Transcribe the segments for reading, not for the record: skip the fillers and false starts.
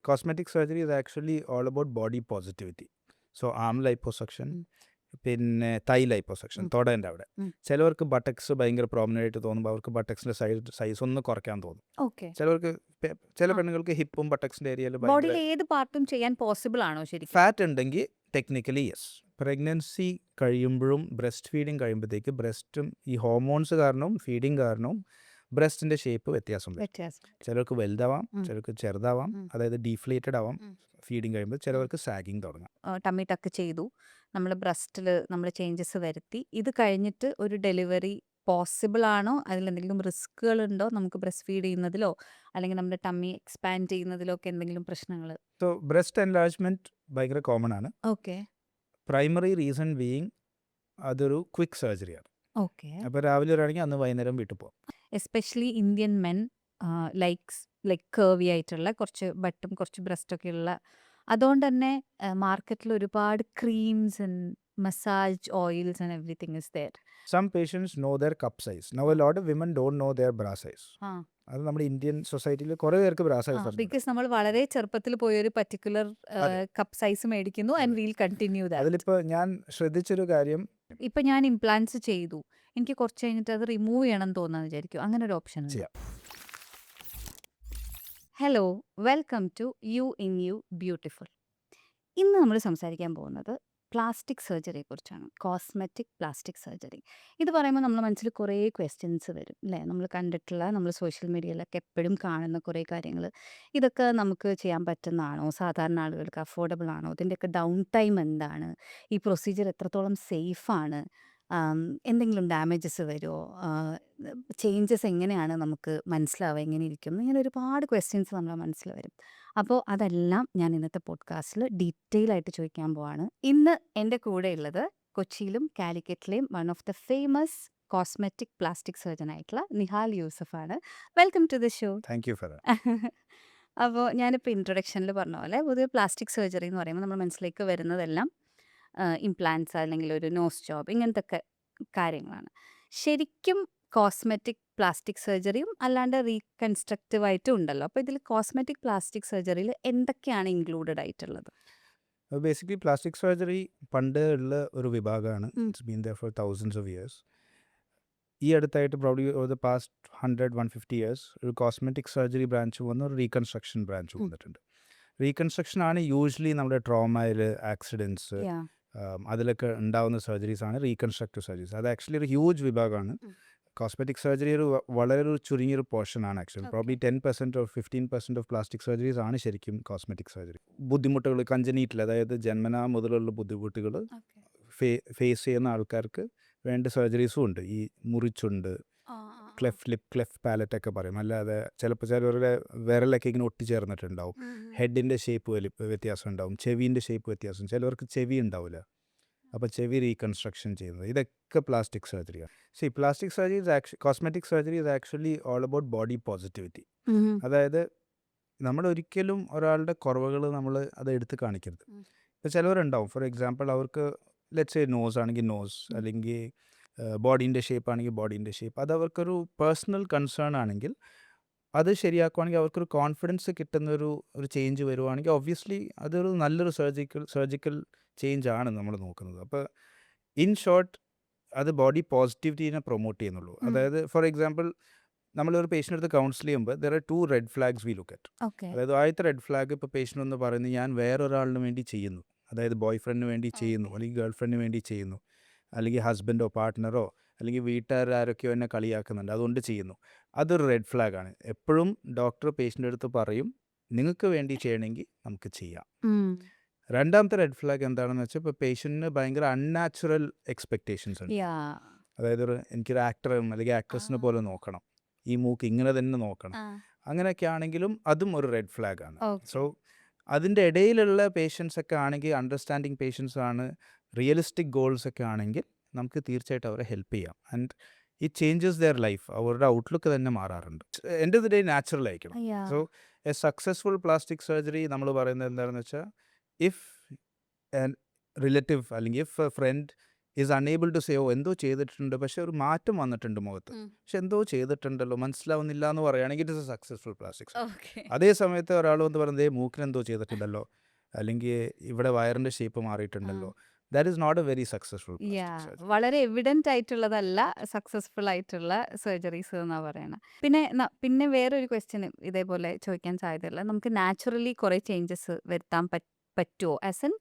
cosmetic surgery is actually all about body positivity. So arm liposuction, പിന്നെ തൈ liposuction തൊടേൻ്റെ അവിടെ. ചിലവർക്ക് ബട്ടക്സ് ഭയങ്കര പ്രോമിനൻ്റ് ആയിട്ട് തോന്നുമ്പോൾ അവർക്ക് ബട്ടക്സിൻ്റെ സൈസ് ഒന്ന് കുറയ്ക്കാൻ തോന്നും. ചിലവർക്ക് ചില പെണ്ണുങ്ങൾക്ക് ഹിപ്പും ബട്ടക്സിൻ്റെ ഏരിയയിൽ ഏത് പാർട്ടും ചെയ്യാൻ പോസിബിൾ ആണോ ശരിക്കും? ഫാറ്റ് ഉണ്ടെങ്കിൽ ടെക്നിക്കലി യെസ്. പ്രഗ്നൻസി കഴിയുമ്പോഴും ബ്രസ്റ്റ് ഫീഡിങ് കഴിയുമ്പോഴത്തേക്ക് ബ്രസ്റ്റും ഈ ഹോർമോൺസ് കാരണവും ഫീഡിങ് കാരണവും ബ്രസ്റ്റിൻ്റെ ഷേപ്പ് വ്യത്യാസം വരും. ചിലർക്ക് വലുതാവാം, ചിലർക്ക് ചെറുതാവാം, അതായത് ഡീഫ്ലേറ്റഡ് ആവാം ഫീഡിങ് കഴിയുമ്പോൾ. ചിലവർക്ക് സാഗിങ് തുടങ്ങാം. ടമ്മി ടക്ക് ചെയ്തു, നമ്മൾ ബ്രസ്റ്റിൽ നമ്മൾ ചേഞ്ചസ് വരുത്തി, ഇത് കഴിഞ്ഞിട്ട് ഒരു ഡെലിവറി പോസിബിൾ ആണോ? അതിലെന്തെങ്കിലും റിസ്കുകളുണ്ടോ നമുക്ക് ബ്രസ്റ്റ് ഫീഡ് ചെയ്യുന്നതിലോ അല്ലെങ്കിൽ നമ്മുടെ ടമ്മി എക്സ്പാൻഡ് ചെയ്യുന്നതിലോ ഒക്കെ എന്തെങ്കിലും പ്രശ്നങ്ങൾ? സോ ബ്രസ്റ്റ് എൻലാർജ്മെന്റ് ഭയങ്കര കോമൺ ആണ്. ഓക്കെ. പ്രൈമറി റീസൺ ബീയിങ് അതൊരു ക്വിക്ക് സർജറിയാണ്. ഓക്കെ. അപ്പോൾ രാവിലെ വരികയാണെങ്കിൽ അന്ന് വൈകുന്നേരം വീട്ടിൽ പോകും. Especially Indian men like curvy ആയിട്ടുള്ള കുറച്ച് ബട്ടും കുറച്ച് ബ്രസ്റ്റൊക്കെ ഉള്ള, അതുകൊണ്ട് തന്നെ മാർക്കറ്റിൽ ഒരുപാട് creams and massage oils and everything is there. Some patients know their cup size. Now a lot of women don't know their bra size. അത് നമ്മുടെ ഇന്ത്യൻ സൊസൈറ്റിയിൽ കുറേ പേർക്ക് ബ്രാ സൈസ്. ബിക്കോസ് നമ്മൾ വളരെ ചെറുപ്പത്തിൽ പോയി ഒരു പർട്ടിക്കുലർ കപ്പ് സൈസ് മേടിക്കുന്നു ആൻഡ് വീൽ കണ്ടിന്യൂ ദാറ്റ്. അതിലിപ്പോൾ ഞാൻ ശ്രദ്ധിച്ചൊരു കാര്യം, ഇപ്പം ഞാൻ ഇംപ്ലാന്റ്സ് ചെയ്തു, എനിക്ക് കുറച്ച് കഴിഞ്ഞിട്ട് അത് റിമൂവ് ചെയ്യണം തോന്നാന്ന് വിചാരിക്കും, അങ്ങനെ ഒരു ഓപ്ഷൻ ചെയ്യാം. Hello, welcome to you in you beautiful. ഇന്ന് നമ്മൾ സംസാരിക്കാൻ പോകുന്നത് പ്ലാസ്റ്റിക് സർജറിയെ കുറിച്ചാണ്. Cosmetic plastic surgery. ഇത് പറയുമ്പോൾ നമ്മുടെ മനസ്സിൽ കുറേ ക്വസ്റ്റ്യൻസ് വരും അല്ലേ? നമ്മൾ കണ്ടിട്ടുള്ള, നമ്മൾ സോഷ്യൽ മീഡിയയിലൊക്കെ എപ്പോഴും കാണുന്ന കുറേ കാര്യങ്ങൾ, ഇതൊക്കെ നമുക്ക് ചെയ്യാൻ പറ്റുന്നതാണോ? സാധാരണ ആളുകൾക്ക് അഫോർഡബിൾ ആണോ? ഇതിൻ്റെയൊക്കെ ഡൗൺ ടൈം എന്താണ്? ഈ പ്രൊസീജിയർ എത്രത്തോളം സേഫാണ്? എന്തെങ്കിലും ഡാമേജസ് വരുമോ? ചേഞ്ചസ് എങ്ങനെയാണ് നമുക്ക് മനസ്സിലാവുക, എങ്ങനെ ഇരിക്കും? ഇങ്ങനെ ഒരുപാട് ക്വസ്റ്റ്യൻസ് നമ്മുടെ മനസ്സിൽ വരും. അപ്പോൾ അതെല്ലാം ഞാൻ ഇന്നത്തെ പോഡ്കാസ്റ്റിൽ ഡീറ്റെയിൽ ആയിട്ട് ചോദിക്കാൻ പോവാണ്. ഇന്ന് എൻ്റെ കൂടെ ഉള്ളത് കൊച്ചിയിലും കാലിക്കറ്റിലെയും one of the famous cosmetic plastic surgeon ആയിട്ടുള്ള നിഹാൽ യൂസഫാണ്. Welcome to the show. Thank you for അപ്പോൾ ഞാനിപ്പോൾ ഇൻട്രൊഡക്ഷനിൽ പറഞ്ഞ പോലെ പൊതുവെ പ്ലാസ്റ്റിക് സർജറി എന്ന് പറയുമ്പോൾ നമ്മുടെ മനസ്സിലേക്ക് വരുന്നതെല്ലാം ഇംപ്ലാന്റ്സ് അല്ലെങ്കിൽ ഒരു നോസ് ജോബ്, ഇങ്ങനത്തെ ഒക്കെ കാര്യങ്ങളാണ്. ശരിക്കും കോസ്മെറ്റിക് പ്ലാസ്റ്റിക് സർജറിയും അല്ലാണ്ട് റീകൺസ്ട്രക്റ്റീവ് ആയിട്ടും ഉണ്ടല്ലോ. അപ്പോൾ ഇതിൽ കോസ്മെറ്റിക് പ്ലാസ്റ്റിക് സർജറിയിൽ എന്തൊക്കെയാണ് ഇൻക്ലൂഡഡ് ആയിട്ടുള്ളത്? ബേസിക്കലി പ്ലാസ്റ്റിക് സർജറി പണ്ട് ഉള്ള ഒരു വിഭാഗമാണ്. It's been there for thousands of years. ഈ അടുത്തായിട്ട് probably over the past 100-150 years ഒരു കോസ്മെറ്റിക് സർജറി ബ്രാഞ്ച് വന്ന് ഒരു റീകൺസ്ട്രക്ഷൻ ബ്രാഞ്ച് വന്നിട്ടുണ്ട്. റീകൺസ്ട്രക്ഷൻ ആണ് യൂഷ്വലി നമ്മുടെ ട്രോമയിൽ, ആക്സിഡൻസ്, അതിലൊക്കെ ഉണ്ടാവുന്ന സർജറീസ് ആണ് റീകൺസ്ട്രക്റ്റീവ് സർജറീസ്. അത് ആക്ച്വലി ഒരു ഹ്യൂജ് വിഭാഗമാണ്. കോസ്മെറ്റിക് സർജറി വളരെ ഒരു ചുരുങ്ങിയൊരു പോർഷനാണ് actually. Probably 10% or 15% of plastic surgeries ആണ് ശരിക്കും കോസ്മെറ്റിക് സർജറി. ബുദ്ധിമുട്ടുകൾ കഞ്ചനീറ്റിൽ, അതായത് ജന്മനാ മുതലുള്ള ബുദ്ധിമുട്ടുകൾ ഫേസ് ചെയ്യുന്ന ആൾക്കാർക്ക് വേണ്ട സർജറീസും ഉണ്ട്. ഈ മുറിച്ചുണ്ട്, ക്ലെഫ് പാലറ്റ് ഒക്കെ പറയും. അല്ലാതെ ചിലപ്പോൾ ചിലവരുടെ വിരലൊക്കെ ഇങ്ങനെ ഒട്ടിച്ചേർന്നിട്ടുണ്ടാവും. ഹെഡിൻ്റെ ഷേപ്പ് വ്യത്യാസം ഉണ്ടാവും, ചെവിൻ്റെ ഷേപ്പ് വ്യത്യാസം, ചിലവർക്ക് ചെവി ഉണ്ടാവില്ല. അപ്പോൾ ചെവി റീകൺസ്ട്രക്ഷൻ ചെയ്യുന്നത്, ഇതൊക്കെ പ്ലാസ്റ്റിക് സർജറിയാണ്. Plastic surgery cosmetic surgery is actually all about body positivity. അതായത് നമ്മൾ ഒരിക്കലും ഒരാളുടെ കുറവുകൾ നമ്മൾ അത് എടുത്ത് കാണിക്കരുത്. ഇപ്പോൾ ചിലവരുണ്ടാവും, ഫോർ എക്സാമ്പിൾ അവർക്ക് ലെറ്റ്സ് സേ നോസ് ആണെങ്കിൽ നോസ്, അല്ലെങ്കിൽ ബോഡീൻ്റെ ഷേപ്പ് ആണെങ്കിൽ ബോഡീൻ്റെ ഷേപ്പ്, അത് അവർക്കൊരു പേഴ്സണൽ കൺസേൺ ആണെങ്കിൽ അത് ശരിയാക്കുവാണെങ്കിൽ അവർക്കൊരു കോൺഫിഡൻസ് കിട്ടുന്നൊരു ചേഞ്ച് വരുവാണെങ്കിൽ ഒബ്വിയസ്ലി അതൊരു നല്ലൊരു സർജിക്കൽ ചേഞ്ച് ആണ് നമ്മൾ നോക്കുന്നത്. അപ്പോൾ ഇൻ ഷോർട്ട് അത് ബോഡി പോസിറ്റിവിറ്റീനെ പ്രൊമോട്ട് ചെയ്യുന്നുള്ളൂ. അതായത് ഫോർ എക്സാമ്പിൾ നമ്മളൊരു പേഷ്യൻ്റ് അടുത്ത് കൗൺസിൽ ചെയ്യുമ്പോൾ there are 2 red flags we look at. അതായത് ആദ്യത്തെ റെഡ് ഫ്ലാഗ്, ഇപ്പോൾ പേഷ്യൻ്റ് ഒന്ന് പറയുന്നത് ഞാൻ വേറൊരാളിന് വേണ്ടി ചെയ്യുന്നു, അതായത് ബോയ് ഫ്രണ്ടിന് വേണ്ടി ചെയ്യുന്നു, അല്ലെങ്കിൽ ഗേൾ ഫ്രണ്ടിന് വേണ്ടി ചെയ്യുന്നു, അല്ലെങ്കിൽ ഹസ്ബൻഡോ പാർട്ട്ണറോ അല്ലെങ്കിൽ വീട്ടുകാരൊക്കെയോ എന്നെ കളിയാക്കുന്നുണ്ട് അതുകൊണ്ട് ചെയ്യുന്നു, അതൊരു റെഡ് ഫ്ലാഗാണ്. എപ്പോഴും ഡോക്ടർ പേഷ്യൻ്റെ അടുത്ത് പറയും നിങ്ങൾക്ക് വേണ്ടി ചെയ്യണമെങ്കിൽ നമുക്ക് ചെയ്യാം. രണ്ടാമത്തെ റെഡ് ഫ്ലാഗ് എന്താണെന്ന് വെച്ചാൽ ഇപ്പോൾ പേഷ്യൻറ്റിന് ഭയങ്കര അൺനാച്ചുറൽ എക്സ്പെക്റ്റേഷൻസ് ഉണ്ട്. അതായത് എനിക്കൊരു ആക്ടറും അല്ലെങ്കിൽ ആക്ട്രസിനെ പോലെ നോക്കണം, ഈ മൂക്ക് ഇങ്ങനെ തന്നെ നോക്കണം, അങ്ങനെയൊക്കെ ആണെങ്കിലും അതും ഒരു റെഡ് ഫ്ലാഗാണ്. സോ അതിൻ്റെ ഇടയിലുള്ള പേഷ്യൻസ് ഒക്കെ ആണെങ്കിൽ, അണ്ടർസ്റ്റാൻഡിങ് പേഷ്യൻസ് ആണ്, റിയലിസ്റ്റിക് ഗോൾസ് ഒക്കെ ആണെങ്കിൽ നമുക്ക് തീർച്ചയായിട്ടും അവരെ ഹെൽപ്പ് ചെയ്യാം. And it changes their life. അവരുടെ ഔട്ട്ലുക്ക് തന്നെ മാറാറുണ്ട്. End of the day natural ആയിരിക്കണം. So a successful plastic surgery നമ്മൾ പറയുന്നത് എന്താണെന്ന് വെച്ചാൽ, ഇഫ് എ റിലേറ്റീവ് അല്ലെങ്കിൽ if a friend is unable to say ഓ എന്തോ ചെയ്തിട്ടുണ്ട് പക്ഷെ ഒരു മാറ്റം വന്നിട്ടുണ്ട് മുഖത്ത്, പക്ഷെ എന്തോ ചെയ്തിട്ടുണ്ടല്ലോ മനസ്സിലാവുന്നില്ല എന്ന് പറയുകയാണെങ്കിൽ it is A successful plastic surgery. Okay. അതേ സമയത്ത് ഒരാൾ വന്ന് പറയുന്നത് മൂക്കിന് എന്തോ ചെയ്തിട്ടുണ്ടല്ലോ, അല്ലെങ്കിൽ ഇവിടെ വയറിൻ്റെ ഷേപ്പ് മാറിയിട്ടുണ്ടല്ലോ, that is not a very successful yeah plastic surgery. വളരെ എവിഡന്റ് ആയിട്ടുള്ളതല്ല സക്സസ്ഫുൾ ആയിട്ടുള്ള സർജറീസ് എന്നാ പറയണത്. പിന്നെ വേറൊരു ക്വസ്റ്റ്യൻ ഇതേപോലെ ചോദിക്കാൻ സാധ്യതയുള്ള, നമുക്ക് നാച്ചുറലി കുറേ ചേഞ്ചസ് വരുത്താൻ പറ്റുമോ? ആസ് എൻ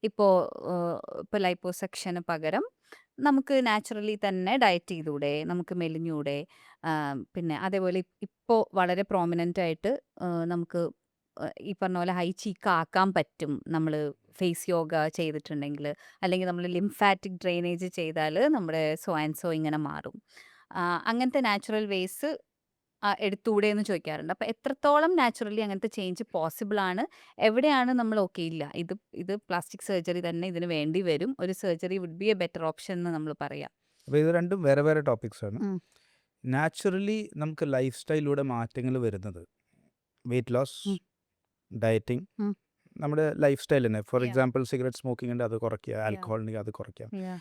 ഇപ്പോൾ ഇപ്പോൾ ലൈപ്പോസെക്ഷന് പകരം നമുക്ക് നാച്ചുറലി തന്നെ ഡയറ്റ് ചെയ്തൂടെ, നമുക്ക് മെലിഞ്ഞൂടെ? പിന്നെ അതേപോലെ ഇപ്പോൾ വളരെ പ്രോമിനൻ്റ് ആയിട്ട് നമുക്ക് ഈ പറഞ്ഞ പോലെ ഹൈ ചീക്ക് ആക്കാൻ പറ്റും നമ്മൾ ഫേസ് യോഗ ചെയ്തിട്ടുണ്ടെങ്കിൽ, അല്ലെങ്കിൽ നമ്മൾ ലിംഫാറ്റിക് ഡ്രെയിനേജ് ചെയ്താൽ നമ്മുടെ സോ ആൻഡ് സോ ഇങ്ങനെ മാറും. അങ്ങനത്തെ നാച്ചുറൽ വേസ് എടുത്തൂടെ എന്ന് ചോദിക്കാറുണ്ട്. അപ്പോൾ എത്രത്തോളം നാച്ചുറലി അങ്ങനത്തെ ചേഞ്ച് പോസിബിൾ ആണ്? എവിടെയാണ് നമ്മൾ ഓക്കെ ഇല്ല ഇത് പ്ലാസ്റ്റിക് സർജറി തന്നെ ഇതിന് വേണ്ടി വരും, ഒരു surgery would be a better option എന്ന് നമ്മൾ പറയാം? അപ്പോൾ ഇത് രണ്ടും വേറെ വേറെ ടോപ്പിക്സ് ആണ്. ഉം. നാച്ചുറലി നമുക്ക് ലൈഫ് സ്റ്റൈലിലൂടെ മാറ്റങ്ങൾ വരുന്നത് വെയിറ്റ് ലോസ്, ഡയറ്റിംഗ്, ഉം. നമ്മുടെ ലൈഫ് സ്റ്റൈൽ തന്നെ. For Yeah. Example cigarette smoking ഉണ്ട്, അത് കുറയ്ക്കുക, ആൽക്കഹോൾ ഉണ്ടെങ്കിൽ അത് കുറയ്ക്കാം. Yeah.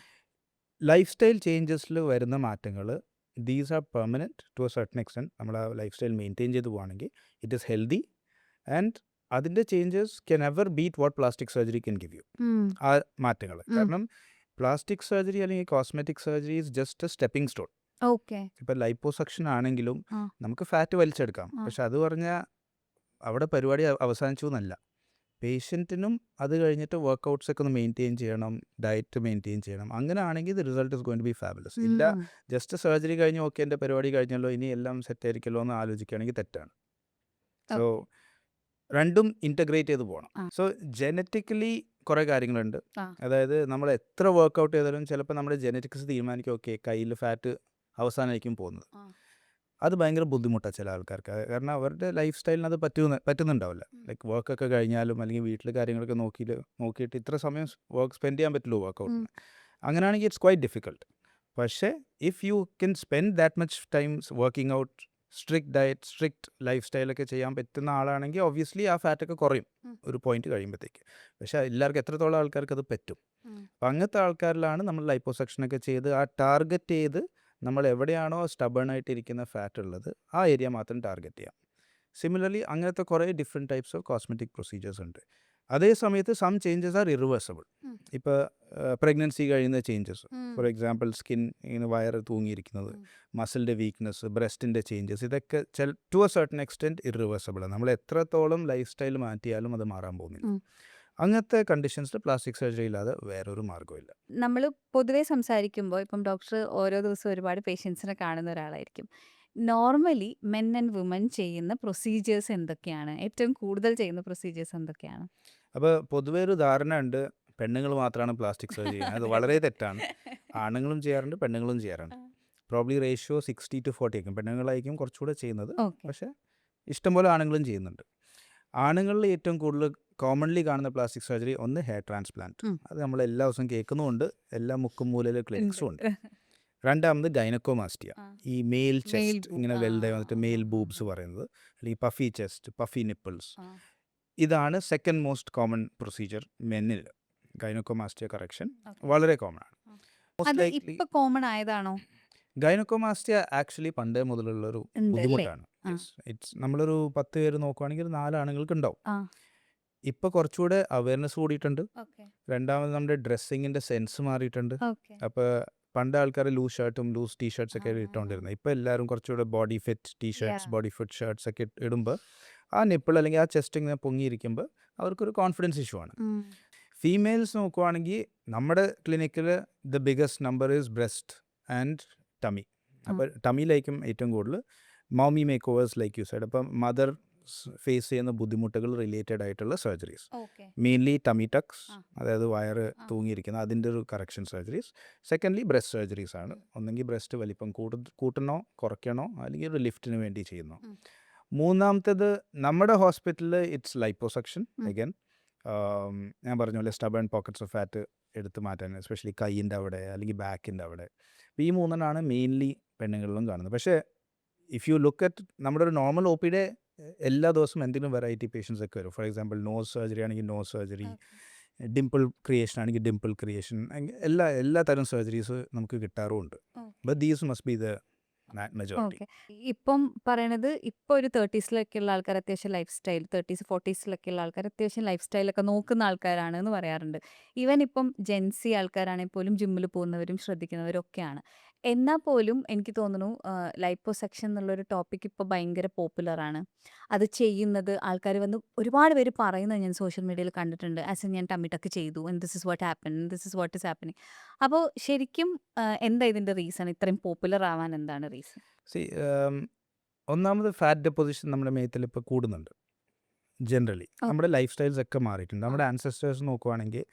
ലൈഫ് സ്റ്റൈൽ ചേഞ്ചസിൽ വരുന്ന മാറ്റങ്ങൾ these are permanent to a certain extent. നമ്മൾ ആ ലൈഫ് സ്റ്റൈൽ മെയിൻറ്റെയിൻ ചെയ്ത് പോവുകയാണെങ്കിൽ ഇറ്റ് ഈസ് ഹെൽത്തി ആൻഡ് അതിൻ്റെ changes can ever beat what plastic surgery can give you. ആ മാറ്റങ്ങൾ കാരണം പ്ലാസ്റ്റിക് സർജറി അല്ലെങ്കിൽ cosmetic surgery is just a stepping stone. Okay. ഇപ്പം ലൈപ്പോസക്ഷൻ ആണെങ്കിലും ആ. നമുക്ക് ഫാറ്റ് വലിച്ചെടുക്കാം, ആ. പക്ഷെ അത് പറഞ്ഞാൽ അവിടെ പരിപാടി അവസാനിച്ചു എന്നല്ല. പേഷ്യൻറ്റിനും അത് കഴിഞ്ഞിട്ട് വർക്കൗട്ട്സ് ഒക്കെ ഒന്ന് മെയിൻറ്റെയിൻ ചെയ്യണം, ഡയറ്റ് മെയിൻറ്റെയിൻ ചെയ്യണം. അങ്ങനെ ആണെങ്കിൽ the result is going to be fabulous. ഇല്ല ജസ്റ്റ് സർജറി കഴിഞ്ഞ് ഓക്കെ എൻ്റെ പരിപാടി കഴിഞ്ഞല്ലോ ഇനി എല്ലാം സെറ്റ് ആയിരിക്കല്ലോ എന്ന് ആലോചിക്കുകയാണെങ്കിൽ തെറ്റാണ്. സോ രണ്ടും ഇൻറ്റഗ്രേറ്റ് ചെയ്ത് പോകണം. സോ ജനറ്റിക്കലി കുറേ കാര്യങ്ങളുണ്ട്. അതായത് നമ്മൾ എത്ര വർക്കൗട്ട് ചെയ്താലും ചിലപ്പോൾ നമ്മുടെ ജനറ്റിക്സ് തീരുമാനിക്കും ഓക്കെ കയ്യിൽ ഫാറ്റ് അവസാനമായിരിക്കും പോകുന്നത്. അത് ഭയങ്കര ബുദ്ധിമുട്ടാണ് ചില ആൾക്കാർക്ക്. കാരണം അവരുടെ ലൈഫ് സ്റ്റൈലിന് അത് പറ്റുന്നുണ്ടാവില്ല. ലൈക്ക് വർക്കൊക്കെ കഴിഞ്ഞാലും അല്ലെങ്കിൽ വീട്ടിൽ കാര്യങ്ങളൊക്കെ നോക്കിയിട്ട് ഇത്ര സമയം വർക്ക് സ്പെൻഡ് ചെയ്യാൻ പറ്റുള്ളൂ വർക്കൗട്ടിന്. അങ്ങനെയാണെങ്കിൽ ഇറ്റ്സ് ക്വൈറ്റ് ഡിഫിക്കൾട്ട്. പക്ഷേ if you can spend that much times working out, strict diet, strict life സ്റ്റൈലൊക്കെ ചെയ്യാൻ പറ്റുന്ന ആളാണെങ്കിൽ ഒബ്വിയസ്ലി ആ ഫാറ്റൊക്കെ കുറയും ഒരു പോയിന്റ് കഴിയുമ്പോഴത്തേക്ക്. പക്ഷേ എല്ലാവർക്കും എത്രത്തോളം ആൾക്കാർക്ക് അത് പറ്റും. അപ്പം അങ്ങനത്തെ ആൾക്കാരിലാണ് നമ്മൾ ലൈപ്പോസക്ഷനൊക്കെ ചെയ്ത് ആ ടാർഗറ്റ് ചെയ്ത് നമ്മൾ എവിടെയാണോ സ്റ്റബേണായിട്ടിരിക്കുന്ന ഫാറ്റ് ഉള്ളത് ആ ഏരിയ മാത്രം ടാർഗറ്റ് ചെയ്യാം. സിമിലർലി അങ്ങനത്തെ കുറേ different types of cosmetic procedures ഉണ്ട്. അതേ സമയത്ത് സം ചേഞ്ചസ് ആർ ഇറിവേഴ്സിബിൾ. ഇപ്പോൾ പ്രഗ്നൻസി കഴിയുന്ന ചേഞ്ചസ്, ഫോർ എക്സാമ്പിൾ സ്കിൻ ഇങ്ങനെ വയറ് തൂങ്ങിയിരിക്കുന്നത്, മസിലിൻ്റെ വീക്ക്നെസ്, ബ്രസ്റ്റിൻ്റെ ചേഞ്ചസ്, ഇതൊക്കെ ടു എ സർട്ടൻ എക്സ്റ്റെൻറ്റ് ഇറിവേഴ്സിബിളാണ്. നമ്മൾ എത്രത്തോളം ലൈഫ് സ്റ്റൈൽ മാറ്റിയാലും അത് മാറാൻ പോകുന്നില്ല. അങ്ങനത്തെ കണ്ടീഷൻസിൽ പ്ലാസ്റ്റിക് സർജറി ഇല്ലാതെ വേറൊരു മാർഗ്ഗമില്ല. നമ്മൾ പൊതുവേ സംസാരിക്കുമ്പോൾ ഇപ്പം ഡോക്ടർ ഓരോ ദിവസവും ഒരുപാട് പേഷ്യൻസിനെ കാണുന്ന ഒരാളായിരിക്കും. നോർമലി മെൻ ആൻഡ് വുമൻ ചെയ്യുന്ന പ്രൊസീജിയേഴ്സ് എന്തൊക്കെയാണ്? ഏറ്റവും കൂടുതൽ ചെയ്യുന്ന പ്രൊസീജിയേഴ്സ് എന്തൊക്കെയാണ്? അപ്പോൾ പൊതുവേ ഒരു ധാരണ ഉണ്ട് പെണ്ണുങ്ങൾ മാത്രമാണ് പ്ലാസ്റ്റിക് സർജറി ചെയ്യുന്നത്. അത് വളരെ തെറ്റാണ്. ആണുങ്ങളും ചെയ്യാറുണ്ട്, പെണ്ണുങ്ങളും ചെയ്യാറുണ്ട്. പ്രോബ്ലി റേഷ്യോ 60-40 ആയിരിക്കും. പെണ്ണുങ്ങളായിരിക്കും കുറച്ചുകൂടെ ചെയ്യുന്നത്, പക്ഷേ ഇഷ്ടംപോലെ ആണുങ്ങളും ചെയ്യുന്നുണ്ട്. ആണുങ്ങളിൽ ഏറ്റവും കൂടുതൽ കോമൺലി കാണുന്ന പ്ലാസ്റ്റിക് സർജറി ഒന്ന് ഹെയർ ട്രാൻസ്പ്ലാന്റ്. അത് നമ്മൾ എല്ലാ ദിവസവും കേൾക്കുന്നുമുണ്ട്, എല്ലാ മുക്കും മൂലയിലെ ക്ലിനിക്സും ഉണ്ട്. രണ്ടാമത് ഗൈനക്കോമാസ്റ്റിയ, ഈ മെയിൽ ചെസ്റ്റ് ഇങ്ങനെ വലുതായി വന്നിട്ട് മെയിൽ ബൂബ്സ് പറയുന്നത്, അല്ലെങ്കിൽ പഫി ചെസ്റ്റ്, പഫി നിപ്പിൾസ്. ഇതാണ് സെക്കൻഡ് മോസ്റ്റ് കോമൺ പ്രൊസീജിയർ മെന്നിൽ. ഗൈനക്കോമാസ്റ്റിയ കറക്ഷൻ വളരെ കോമൺ ആണ്. കോമൺ ആയതാണോ? ഗൈനക്കോമാസ്റ്റിയ ആക്ച്വലി പണ്ടേ മുതലുള്ളൊരു ബുദ്ധിമുട്ടാണ്. നമ്മളൊരു 10 പേര് നോക്കുവാണെങ്കിൽ 4 ആണുങ്ങൾക്ക് ഉണ്ടാവും. ഇപ്പോൾ കുറച്ചുകൂടെ അവയർനെസ് കൂടിയിട്ടുണ്ട്. രണ്ടാമത് നമ്മുടെ ഡ്രസ്സിങ്ങിൻ്റെ സെൻസ് മാറിയിട്ടുണ്ട്. അപ്പോൾ പണ്ട് ആൾക്കാർ ലൂസ് ഷർട്ടും ലൂസ് ടീഷർട്ട്സ് ഒക്കെ ഇട്ടുകൊണ്ടിരുന്നത്. ഇപ്പോൾ എല്ലാവരും കുറച്ചുകൂടെ body fit t shirts, body fit shirts ഒക്കെ ഇടുമ്പോൾ ആ നിപ്പിൾ അല്ലെങ്കിൽ ആ ചെസ്റ്റ് ഇങ്ങനെ പൊങ്ങിയിരിക്കുമ്പോൾ അവർക്കൊരു കോൺഫിഡൻസ് ഇഷ്യൂ ആണ്. ഫീമെയിൽസ് നോക്കുവാണെങ്കിൽ നമ്മുടെ ക്ലിനിക്കിൽ the biggest number is breast and tummy. അപ്പോൾ ടമിയിലായിരിക്കും ഏറ്റവും കൂടുതൽ mommy make overs like you side. അപ്പം മദർ ഫേസ് ചെയ്യുന്ന ബുദ്ധിമുട്ടുകൾ റിലേറ്റഡ് ആയിട്ടുള്ള സർജറീസ്, മെയിൻലി ടമി ടക്സ്, അതായത് വയറ് തൂങ്ങിയിരിക്കുന്ന അതിൻ്റെ ഒരു correction surgeries. Secondly breast surgeries ആണ്. ഒന്നെങ്കിൽ ബ്രസ്റ്റ് വലിപ്പം കൂട്ടണോ കുറയ്ക്കണോ അല്ലെങ്കിൽ ഒരു ലിഫ്റ്റിന് വേണ്ടി ചെയ്യുന്നു. മൂന്നാമത്തേത് നമ്മുടെ ഹോസ്പിറ്റലിൽ ഇറ്റ്സ് ലൈപ്പോസക്ഷൻ. അഗൈൻ ഞാൻ പറഞ്ഞ പോലെ സ്റ്റബേൺ പോക്കറ്റ്സ് ഓഫ് ഫാറ്റ് എടുത്ത് മാറ്റാൻ, എസ്പെഷ്യലി കൈയിൻ്റെ അവിടെ അല്ലെങ്കിൽ ബാക്കിൻ്റെ അവിടെ. അപ്പോൾ ഈ മൂന്നെണ്ണമാണ് മെയിൻലി പെണ്ണുങ്ങളിലും കാണുന്നത്. പക്ഷേ ഇഫ് യു ലുക്ക് അറ്റ് നമ്മുടെ ഒരു നോർമൽ ഒ പിയുടെ എല്ലാ ദിവസവും എന്തെങ്കിലും വെറൈറ്റി പേഷ്യൻസ് ഒക്കെ വരും. ഫോർ എക്സാമ്പിൾ നോസ് സർജറി ആണെങ്കിൽ നോസ് സർജറി, ഡിംപിൾ ക്രിയേഷൻ ആണെങ്കിൽ ഡിംപിൾ ക്രിയേഷൻ, എല്ലാ തരം സർജറീസ് നമുക്ക് കിട്ടാറുമുണ്ട്. But these must be the majority. Okay. ഇപ്പം പറയണത് ഇപ്പോൾ ഒരു 30s ഉള്ള ആൾക്കാർ അത്യാവശ്യം ലൈഫ് സ്റ്റൈൽ 30s 40s ഉള്ള ആൾക്കാർ അത്യാവശ്യം ലൈഫ് സ്റ്റൈലൊക്കെ നോക്കുന്ന ആൾക്കാരാണ് എന്ന് പറയാറുണ്ട്. ഈവൻ ഇപ്പം ജെൻസി ആൾക്കാരാണെങ്കിൽ പോലും ജിമ്മിൽ പോകുന്നവരും ശ്രദ്ധിക്കുന്നവരും ഒക്കെയാണ്. എന്നാൽ പോലും എനിക്ക് തോന്നുന്നു ലൈപ്പോസെക്ഷൻ എന്നുള്ളൊരു ടോപ്പിക് ഇപ്പോൾ ഭയങ്കര പോപ്പുലറാണ്. അത് ചെയ്യുന്നത് ആൾക്കാർ വന്ന് ഒരുപാട് പേര് പറയുന്നത് ഞാൻ സോഷ്യൽ മീഡിയയിൽ കണ്ടിട്ടുണ്ട്. ഞാൻ ടമ്മി ടക്ക് ചെയ്തു and this is what happen, this is what is happening. അപ്പോൾ ശരിക്കും എന്താ ഇതിൻ്റെ റീസൺ? ഇത്രയും പോപ്പുലർ ആവാൻ എന്താണ് റീസൺ? സി ഒന്നാമത് ഫാറ്റ് ഡെപ്പോസിഷൻ നമ്മുടെ മേത്തിൽ ഇപ്പോൾ കൂടുന്നുണ്ട്. ജനറലി നമ്മുടെ ലൈഫ് സ്റ്റൈൽസ് ഒക്കെ മാറിയിട്ടുണ്ട്. നമ്മുടെ ആൻസസ്റ്റേഴ്സ് നോക്കുവാണെങ്കിൽ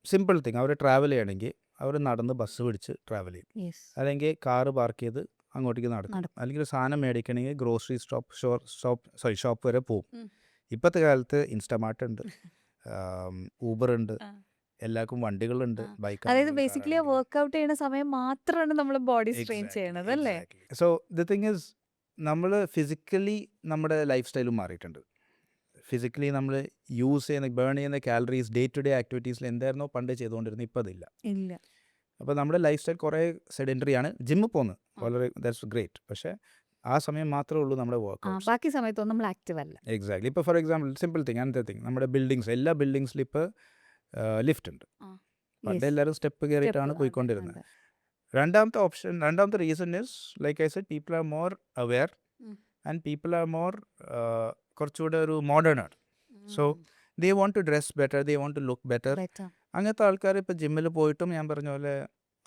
സിമ്പിൾ തിങ്, അവർ ട്രാവൽ ചെയ്യണമെങ്കിൽ അവർ നടന്ന് ബസ് പിടിച്ച് ട്രാവൽ ചെയ്യും, യെസ്. അല്ലെങ്കിൽ കാറ് പാർക്ക് ചെയ്ത് അങ്ങോട്ടേക്ക് നടക്കും, നടക്കും. അല്ലെങ്കിൽ ഒരു സാധനം മേടിക്കണമെങ്കിൽ ഗ്രോസറി ഷോപ്പ് വരെ പോകും. ഇപ്പോഴത്തെ കാലത്ത് ഇൻസ്റ്റാമാർട്ട് ഉണ്ട്, ഊബർ ഉണ്ട്, എല്ലാവർക്കും വണ്ടികളുണ്ട്, ബൈക്ക്. അതായത് ബേസിക്കലി വർക്ക്ഔട്ട് ചെയ്യുന്ന സമയം മാത്രമാണ് നമ്മൾ ബോഡി സ്ട്രെയിൻ ചെയ്യണത് അല്ലേ? സോ ദ തിങ് ഇസ്, നമ്മൾ ഫിസിക്കലി നമ്മുടെ ലൈഫ് സ്റ്റൈലും മാറിയിട്ടുണ്ട്. ഫിസിക്കലി നമ്മൾ യൂസ് ചെയ്യുന്ന ബേൺ ചെയ്യുന്ന കാലറീസ് ഡേ ടു ഡേ ആക്ടിവിറ്റീസിൽ എന്തായിരുന്നോ പണ്ട് ചെയ്തുകൊണ്ടിരുന്നത് ഇപ്പോൾ അതില്ല. ഇല്ല. അപ്പോൾ നമ്മുടെ ലൈഫ് സ്റ്റൈൽ കുറേ സെഡൻറ്ററി ആണ്. ജിമ്മിൽ പോകുന്നത് വളരെ ദാറ്റ്സ് ഗ്രേറ്റ്, പക്ഷേ ആ സമയം മാത്രമേ ഉള്ളൂ നമ്മുടെ വർക്ക്ഔട്ട്. ബാക്കി സമയത്തൊന്നും നമ്മൾ ആക്റ്റീവ് അല്ല. എക്സാക്ട്ലി. ഇപ്പോൾ for example simple thing, another thing, നമ്മുടെ ബിൽഡിങ്സ്, എല്ലാ ബിൽഡിങ്സിലും ഇപ്പോൾ ലിഫ്റ്റ് ഉണ്ട്. പണ്ട് എല്ലാവരും സ്റ്റെപ്പ് കയറിയിട്ടാണ് പോയിക്കൊണ്ടിരുന്നത്. രണ്ടാമത്തെ reason is like I said, people are more aware and people are more കുറച്ചുകൂടെ ഒരു മോഡേൺ ആണ്. So they want to dress better, they want to look better. അങ്ങനത്തെ ആൾക്കാർ ഇപ്പോൾ ജിമ്മിൽ പോയിട്ടും ഞാൻ പറഞ്ഞ പോലെ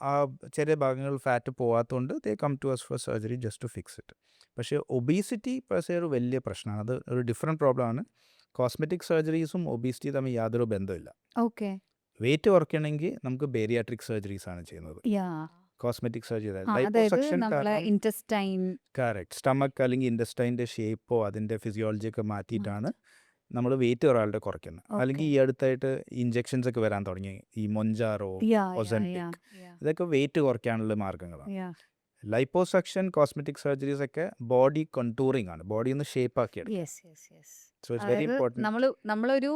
ആ ചെറിയ ഭാഗങ്ങൾ ഫാറ്റ് പോകാത്തതുകൊണ്ട് they come to us for surgery just to fix it. പക്ഷേ ഒബീസിറ്റി പെർസെ ഒരു വലിയ പ്രശ്നമാണ്. അത് ഒരു ഡിഫറെൻറ്റ് പ്രോബ്ലമാണ്. കോസ്മെറ്റിക് സർജറീസും ഒബീസിറ്റി തമ്മിൽ യാതൊരു ബന്ധമില്ല. ഓക്കെ. വെയിറ്റ് കുറയ്ക്കണമെങ്കിൽ നമുക്ക് ബേരിയാട്രിക് സർജറീസ് ആണ് ചെയ്യുന്നത്. Cosmetic surgery correct. സ്റ്റമക്ക് അല്ലെങ്കിൽ ഇൻഡസ്റ്റൈൻ്റെ ഷേപ്പോ അതിൻ്റെ ഫിസിയോളജിയൊക്കെ മാറ്റിയിട്ടാണ് നമ്മൾ വെയിറ്റ് ഒരാളുടെ കുറയ്ക്കുന്നത്. അല്ലെങ്കിൽ ഈ അടുത്തായിട്ട് ഇഞ്ചെക്ഷൻസ് ഒക്കെ വരാൻ തുടങ്ങി, ഈ മൊഞ്ചാറോ, ഒസെൻറ്റിക്, ഇതൊക്കെ വെയിറ്റ് കുറയ്ക്കാനുള്ള മാർഗ്ഗങ്ങളാണ്. ലൈപ്പോസക്ഷൻ, കോസ്മെറ്റിക് സർജറീസ് ഒക്കെ ബോഡി കണ്ടൂറിങ് ആണ്, ബോഡി ഒന്ന് ഷേപ്പ് ആക്കിയെടുക്കും. So it's very important. നമ്മളൊരു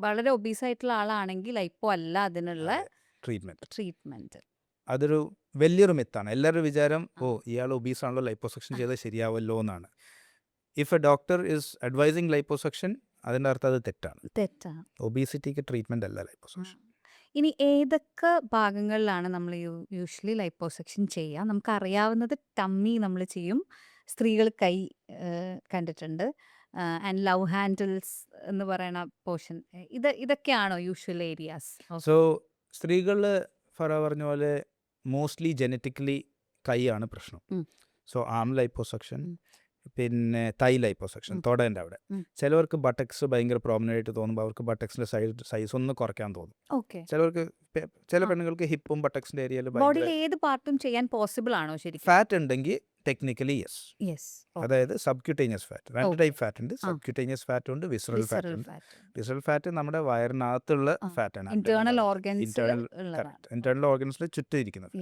വളരെ ഒബീസ് ആയിട്ടുള്ള ആളാണെങ്കിൽ ലൈപ്പോ അല്ല അതിനുള്ള ട്രീറ്റ്മെന്റ്. അതൊരു വലിയൊരു മിത്താണ്. എല്ലാവരും വിചാരം, ഇയാൾ ഒബീസ് ആണല്ലോ, ലൈപ്പോസക്ഷൻ ചെയ്താൽ ശരിയാവല്ലോ എന്നാണ്. If A doctor is advising liposuction, അതിൻ്റെ അർത്ഥം അത് തെറ്റാണ്. ഒബീസിറ്റിക്ക് ട്രീറ്റ്മെന്റ് അല്ല ലൈപ്പോസക്ഷൻ. ഇനി ഏതൊക്കെ ഭാഗങ്ങളിലാണ് നമ്മൾ യൂഷ്വലി ലൈപ്പോസക്ഷൻ ചെയ്യുക? നമുക്കറിയാവുന്നത് ടമ്മി നമ്മൾ ചെയ്യും, സ്ത്രീകൾ കൈ കണ്ടിട്ടുണ്ട്, ആൻഡ് ലവ് ഹാൻഡിൽസ് എന്ന് പറയുന്ന പോർഷൻ. ഇതൊക്കെയാണോ യൂഷ്വൽ ഏരിയാസ്? സോ സ്ത്രീകൾ പറഞ്ഞ പോലെ മോസ്റ്റ്ലി ജനറ്റിക്കലി കൈയാണ് പ്രശ്നം. സോ ആം ലൈപ്പോസക്ഷൻ, പിന്നെ തൈ ലൈപ്പോസക്ഷൻ, തൊടേൻ്റെ അവിടെ. ചിലവർക്ക് ബട്ടക്സ് ഭയങ്കര പ്രോമിനൻ്റ് ആയിട്ട് തോന്നുമ്പോൾ അവർക്ക് ബട്ടക്സിൻ്റെ സൈസ് ഒന്ന് കുറയ്ക്കാൻ തോന്നും. ചിലവർക്ക്, ചില പെണ്ണുങ്ങൾക്ക് ഹിപ്പും ബട്ടക്സിൻ്റെ ഏരിയയിൽ ഏത് പാർട്ടും ചെയ്യാൻ പോസിബിൾ ആണോ? ശരി, ഫാറ്റ് ഉണ്ടെങ്കിൽ ടെക്നിക്കലി യെസ്. അതായത് സബ്ക്യൂട്ടേനിയസ് ഫാറ്റ്, 2 ടൈപ്പ് ഫാറ്റ് ഉണ്ട്. സബ്ക്യൂട്ടേനിയസ് ഫാറ്റ് ഉണ്ട്, വിസറൽ ഫാറ്റ് ഉണ്ട്. വിസറൽ ഫാറ്റ് നമ്മുടെ വയറിനകത്തുള്ള ഫാറ്റാണ്, ഇന്റേണൽ ഓർഗൻസിൽ ചുറ്റും ഇരിക്കുന്നത്.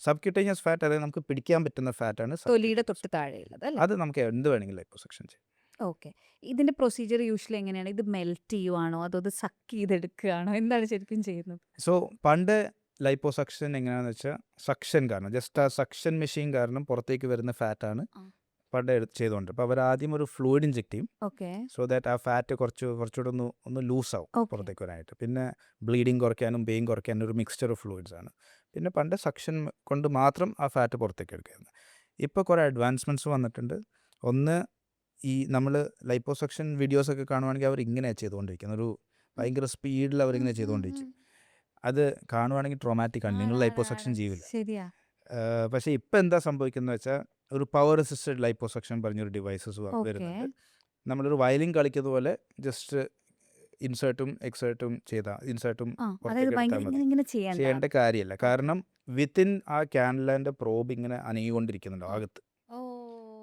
സബ്ക്യൂട്ടേനിയസ് ഫാറ്റ്, അതായത് നമുക്ക് പിടിക്കാൻ പറ്റുന്ന ഫാറ്റാണ്, തൊലിയുടെ തൊട്ട് താഴെയുള്ളത്. അത് നമുക്ക് എന്ത് വേണമെങ്കിലും ലൈപ്പോസക്ഷൻ ചെയ്യാം. ഓക്കെ. ഇതിന്റെ പ്രൊസീജിയർ യൂഷ്വലി എങ്ങനെയാണ്? ഇത് മെൽറ്റ് ചെയ്യുവാണോ അതോ ഇത് സക്ക് ചെയ്തെടുക്കുകയാണോ? എന്താണ് ശരിക്കും ചെയ്യുന്നത്? സോ പണ്ട് ലൈപ്പോസക്ഷൻ എങ്ങനെയാണെന്ന് വെച്ചാൽ, സക്ഷൻ കാരണം, ജസ്റ്റ് ആ സക്ഷൻ മെഷീൻ കാരണം പുറത്തേക്ക് വരുന്ന ഫാറ്റാണ് പണ്ട് ചെയ്തുകൊണ്ട്. അപ്പോൾ അവർ ആദ്യം ഒരു ഫ്ലൂയിഡ് ഇഞ്ചെക്ട് ചെയ്യും, സോ ദാറ്റ് ആ ഫാറ്റ് കുറച്ചുകൂടെ ഒന്ന് ലൂസാവും പുറത്തേക്ക് വരാനായിട്ട്. പിന്നെ ബ്ലീഡിങ് കുറയ്ക്കാനും പെയിൻ കുറയ്ക്കാനും ഒരു മിക്സ്ചർ ഓഫ് ഫ്ലൂയിഡ്സ് ആണ്. പിന്നെ പണ്ട് സക്ഷൻ കൊണ്ട് മാത്രം ആ ഫാറ്റ് പുറത്തേക്ക് എടുക്കുന്നത്. ഇപ്പോൾ കുറേ അഡ്വാൻസ്മെൻറ്റ്സ് വന്നിട്ടുണ്ട്. ഒന്ന്, ഈ നമ്മൾ ലൈപ്പോസക്ഷൻ വീഡിയോസൊക്കെ കാണുവാണെങ്കിൽ അവർ ഇങ്ങനെയാണ് ചെയ്തുകൊണ്ടിരിക്കുന്നത്, ഒരു ഭയങ്കര സ്പീഡിൽ അവരിങ്ങനെ ചെയ്തുകൊണ്ടിരിക്കും. അത് കാണുവാണെങ്കിൽ ട്രോമാറ്റിക് ആണ്, നിങ്ങൾ ലൈപ്പോസക്ഷൻ ചെയ്യില്ല. പക്ഷേ ഇപ്പം എന്താ സംഭവിക്കുന്നത് വെച്ചാൽ, ഒരു പവർ അസിസ്റ്റഡ് ലൈപ്പോസക്ഷൻ പറഞ്ഞൊരു ഡിവൈസസ് വരുന്നുണ്ട്. നമ്മളൊരു വയലിൻ കളിക്കുന്ന പോലെ ജസ്റ്റ് ഇൻസേർട്ടും എക്സേർട്ടും ഇൻസേർട്ടും ചെയ്യേണ്ട കാര്യമില്ല. കാരണം വിത്തിൻ ആ ക്യാൻലാൻ്റെ പ്രോബ് ഇങ്ങനെ അനങ്ങിക്കൊണ്ടിരിക്കുന്നുണ്ടോ അകത്ത്.